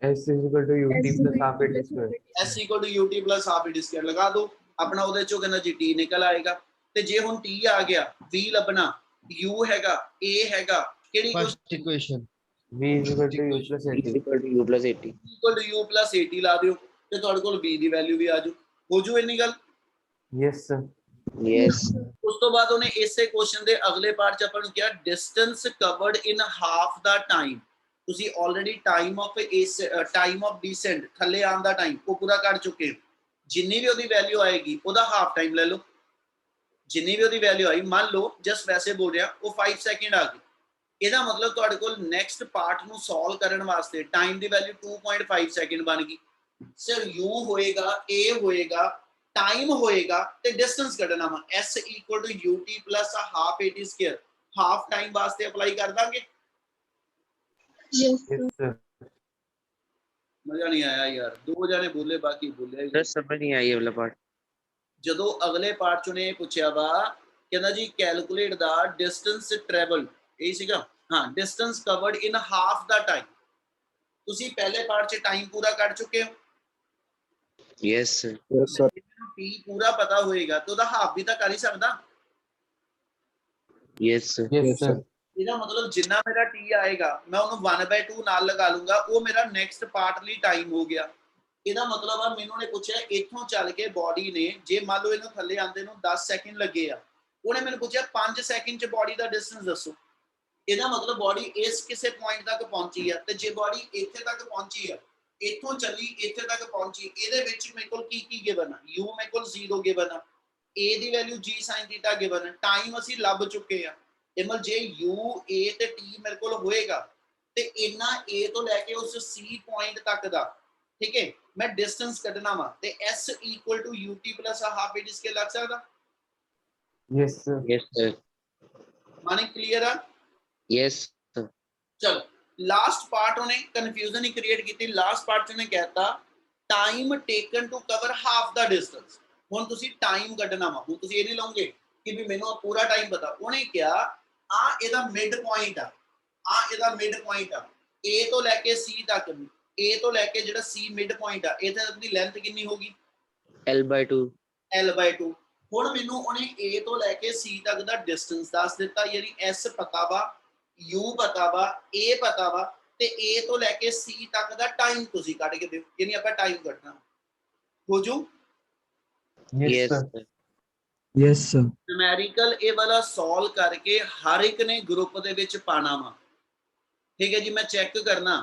s equal to ut plus half at square s equal to ut plus half it square ਲਗਾ ਦੋ, ਆਪਣਾ ਉਹਦੇ ਚੋਂ ਕਹਿੰਦਾ ਜੀ t ਨਿਕਲ ਆਏਗਾ। ਤੇ ਜੇ ਹੁਣ t ਆ ਗਿਆ, v ਲੱਭਣਾ, u ਹੈਗਾ, a ਹੈਗਾ, ਕਿਹੜੀ first equation v equal to u plus 80 equal to u plus 80 equal to u plus 80 ਲਾ ਦਿਓ ਤੇ ਤੁਹਾਡੇ ਕੋਲ v ਦੀ ਵੈਲਿਊ ਵੀ ਆ ਜੂ। ਹੋ ਜੂ ਇੰਨੀ ਗੱਲ? यस सर yes ਉਸ ਤੋਂ ਬਾਅਦ ਉਹਨੇ ਇਸੇ ਕੁਐਸਚਨ ਦੇ ਅਗਲੇ ਪਾਰਟ ਚ ਆਪਾਂ ਨੂੰ ਕਿਹਾ ਡਿਸਟੈਂਸ ਕਵਰਡ ਇਨ ਹਾਫ ਦਾ ਟਾਈਮ। ਤੁਸੀਂ ਆਲਰੇਡੀ ਟਾਈਮ ਆਫ ਡਿਸੈਂਟ ਥੱਲੇ ਆਉਣ ਦਾ ਟਾਈਮ ਉਹ ਪੂਰਾ ਕਰ ਚੁੱਕੇ ਹੋ। ਜਿੰਨੀ ਵੀ ਉਹਦੀ ਵੈਲਿਊ ਆਏਗੀ ਉਹਦਾ ਹਾਫ ਟਾਈਮ ਲੈ ਲਓ। ਜਿੰਨੀ ਵੀ ਉਹਦੀ ਵੈਲਿਊ ਆਈ, ਮੰਨ ਲਓ ਜਸਟ ਵੈਸੇ ਬੋਲ ਰਿਹਾ, ਉਹ 5 ਸੈਕਿੰਡ ਆ ਗਈ। ਇਹਦਾ ਮਤਲਬ ਤੁਹਾਡੇ ਕੋਲ ਨੈਕਸਟ ਪਾਰਟ ਨੂੰ ਸੋਲਵ ਕਰਨ ਵਾਸਤੇ ਟਾਈਮ ਦੀ ਵੈਲਿਊ 2.5 ਸੈਕਿੰਡ ਬਣ ਗਈ। ਸਰ u ਹੋਏਗਾ, a ਹੋਏਗਾ, ਟਾਈਮ ਹੋਏਗਾ ਤੇ ਡਿਸਟੈਂਸ ਕੱਢਣਾ ਵਾ। s equal to ut plus half 80 square half time ਵਾਸਤੇ ਅਪਲਾਈ ਕਰ ਦਾਂਗੇ। Yes, sir. यस सर ਮਜ਼ਾ ਨਹੀਂ ਆਇਆ ਯਾਰ, ਦੋ ਜਣੇ ਬੋਲੇ ਬਾਕੀ ਬੋਲਿਆ ਹੀ sir समझ नहीं आई ये वाला part ਜਦੋਂ ਅਗਲੇ ਪਾਰਟ ਚ ਉਹਨੇ ਪੁੱਛਿਆ ਵਾ, ਕਹਿੰਦਾ ਜੀ ਕੈਲਕੂਲੇਟ ਦਾ ਡਿਸਟੈਂਸ ਟਰੈਵਲ, ਇਹ ਸੀਗਾ ਹਾਂ, ਡਿਸਟੈਂਸ ਕਵਰਡ ਇਨ ਹਾਫ ਦਾ ਟਾਈਮ। ਤੁਸੀਂ ਪਹਿਲੇ ਪਾਰਟ ਚ ਟਾਈਮ ਪੂਰਾ ਕਰ ਚੁੱਕੇ ਹੋ। yes sir ਟੀ ਪੂਰਾ ਪਤਾ ਹੋਏਗਾ ਤੇ ਉਹਦਾ ਹਾਫ ਵੀ ਤਾਂ ਕਰ ਹੀ ਸਕਦਾ। yes sir यस सर ਇਹਦਾ ਮਤਲਬ ਜਿੰਨਾ ਮੇਰਾ ਟੀ ਆਏਗਾ ਮੈਂ ਉਹਨੂੰ 1/2 ਨਾਲ ਲਗਾ ਲੂੰਗਾ, ਉਹ ਮੇਰਾ ਨੈਕਸਟ ਪਾਰਟ ਲਈ ਟਾਈਮ ਹੋ ਗਿਆ। ਇਹਦਾ ਮਤਲਬ ਆ ਮੈਨੂੰ ਨੇ ਪੁੱਛਿਆ ਇੱਥੋਂ ਚੱਲ ਕੇ ਬਾਡੀ ਨੇ, ਜੇ ਮੰਨ ਲਓ ਇਹਨੂੰ ਥੱਲੇ ਆਂਦੇ ਨੂੰ 10 ਸੈਕਿੰਡ ਲੱਗੇ ਆ, ਉਹਨੇ ਮੈਨੂੰ ਪੁੱਛਿਆ 5 ਸੈਕਿੰਡ ਚ ਬਾਡੀ ਦਾ ਡਿਸਟੈਂਸ ਦੱਸੋ। ਇਹਦਾ ਮਤਲਬ ਬਾਡੀ ਇਸ ਕਿਸੇ ਪੁਆਇੰਟ ਤੱਕ ਪਹੁੰਚੀ ਆ, ਤੇ ਜੇ ਬਾਡੀ ਇੱਥੇ ਤੱਕ ਪਹੁੰਚੀ ਆ, ਇੱਥੋਂ ਚੱਲੀ ਇੱਥੇ ਤੱਕ ਪਹੁੰਚੀ, ਇਹਦੇ ਵਿੱਚ ਮੇਰੇ ਕੋਲ ਕੀ ਗਿਵਨ ਆ? u ਮੇਰੇ ਕੋਲ 0 ਗਿਵਨ ਆ, a the value g sin theta given ਆ, ਟਾਈਮ ਅਸੀਂ ਲੱਭ ਚੁੱਕੇ ਆ। ਇਹ ਮਤਲਬ ਜੇ u a ਤੇ t ਮੇਰੇ ਕੋਲ ਹੋਏਗਾ ਤੇ ਇੰਨਾ a ਤੋਂ ਲੈ ਕੇ ਉਸ c ਪੁਆਇੰਟ ਤੱਕ ਦਾ, ਠੀਕ ਹੈ, ਮੈਂ ਡਿਸਟੈਂਸ ਕੱਢਣਾ ਵਾ, ਤੇ s equal to ut plus half at square ਲੱਗ ਸਕਦਾ। यस सर yes sir ਮਾਨੇ ਕਲੀਅਰ ਆ? yes sir ਚਲੋ ਲਾਸਟ ਪਾਰਟ ਉਹਨੇ ਕਨਫਿਊਜ਼ਨ ਹੀ ਕ੍ਰੀਏਟ ਕੀਤੀ। ਲਾਸਟ ਪਾਰਟ ਚ ਉਹਨੇ ਕਹਿਤਾ time taken to cover half the distance. ਹੁਣ ਤੁਸੀਂ ਟਾਈਮ ਕੱਢਣਾ ਵਾ, ਹੁਣ ਤੁਸੀਂ ਇਹ ਨਹੀਂ ਲਓਗੇ ਕਿ ਵੀ ਮੈਨੂੰ ਪੂਰਾ ਟਾਈਮ ਪਤਾ। ਉਹਨੇ ਕਿਹਾ ਆ ਇਹਦਾ ਮਿਡ ਪੁਆਇੰਟ ਆ, ਆ ਇਹਦਾ ਮਿਡ ਪੁਆਇੰਟ ਆ, a ਤੋਂ ਲੈ ਕੇ c ਤੱਕ, a ਤੋਂ ਲੈ ਕੇ ਜਿਹੜਾ c ਮਿਡ ਪੁਆਇੰਟ ਆ, ਇਹਦੇ ਤੱਕ ਦੀ ਲੈਂਥ ਕਿੰਨੀ ਹੋਗੀ? l/2 l/2। ਹੁਣ ਮੈਨੂੰ ਉਹਨੇ a ਤੋਂ ਲੈ ਕੇ c ਤੱਕ ਦਾ ਡਿਸਟੈਂਸ ਦੱਸ ਦਿੱਤਾ, ਯਾਨੀ s ਪਤਾ ਵਾ, u ਪਤਾ ਵਾ, a ਪਤਾ ਵਾ, ਤੇ a ਤੋਂ ਲੈ ਕੇ c ਤੱਕ ਦਾ ਟਾਈਮ ਤੁਸੀਂ ਕੱਢ ਕੇ ਦਿਓ, ਯਾਨੀ ਆਪਾਂ ਟਾਈਮ ਕੱਢਣਾ। ਹੋ ਜੂ? Yes yes sir sir yes sir numerical ਇਹ ਵਾਲਾ ਸੋਲਵ ਕਰਕੇ ਹਰ ਇੱਕ ਨੇ ਗਰੁੱਪ ਦੇ ਵਿੱਚ ਪਾਣਾ ਵਾ। ਠੀਕ ਹੈ ਜੀ, ਮੈਂ ਚੈੱਕ ਕਰਨਾ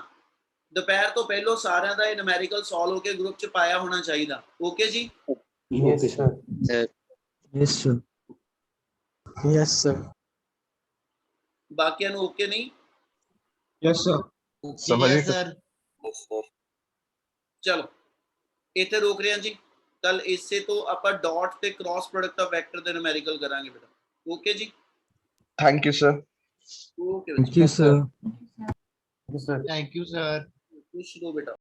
ਦੁਪਹਿਰ ਤੋਂ ਪਹਿਲਾਂ ਸਾਰਿਆਂ ਦਾ ਇਹ ਨਿਊਮੈਰੀਕਲ ਸੋਲਵ ਹੋ ਕੇ ਗਰੁੱਪ ਚ ਪਾਇਆ ਹੋਣਾ ਚਾਹੀਦਾ। ਓਕੇ ਜੀ, yes sir sir yes sir yes sir ਬਾਕੀਆਂ ਨੂੰ ਓਕੇ ਨਹੀਂ? yes sir समझ yes गए sir ਚਲੋ ਇੱਥੇ ਰੋਕ ਰਹੇ ਹਾਂ ਜੀ। ਕੱਲ ਇਸੇ ਤੋਂ ਆਪਾਂ ਡਾਟ ਤੇ ਕ੍ਰਾਸ ਪ੍ਰੋਡਕਟ ਆਫ ਵੈਕਟਰ ਦੇ ਨਿਊਮੈਰੀਕਲ ਕਰਾਂਗੇ ਬੇਟਾ। ਓਕੇ ਜੀ, thank you sir okay thank you sir yes sir thank you sir ਖੁਸ਼ ਰਹੋ ਬੇਟਾ।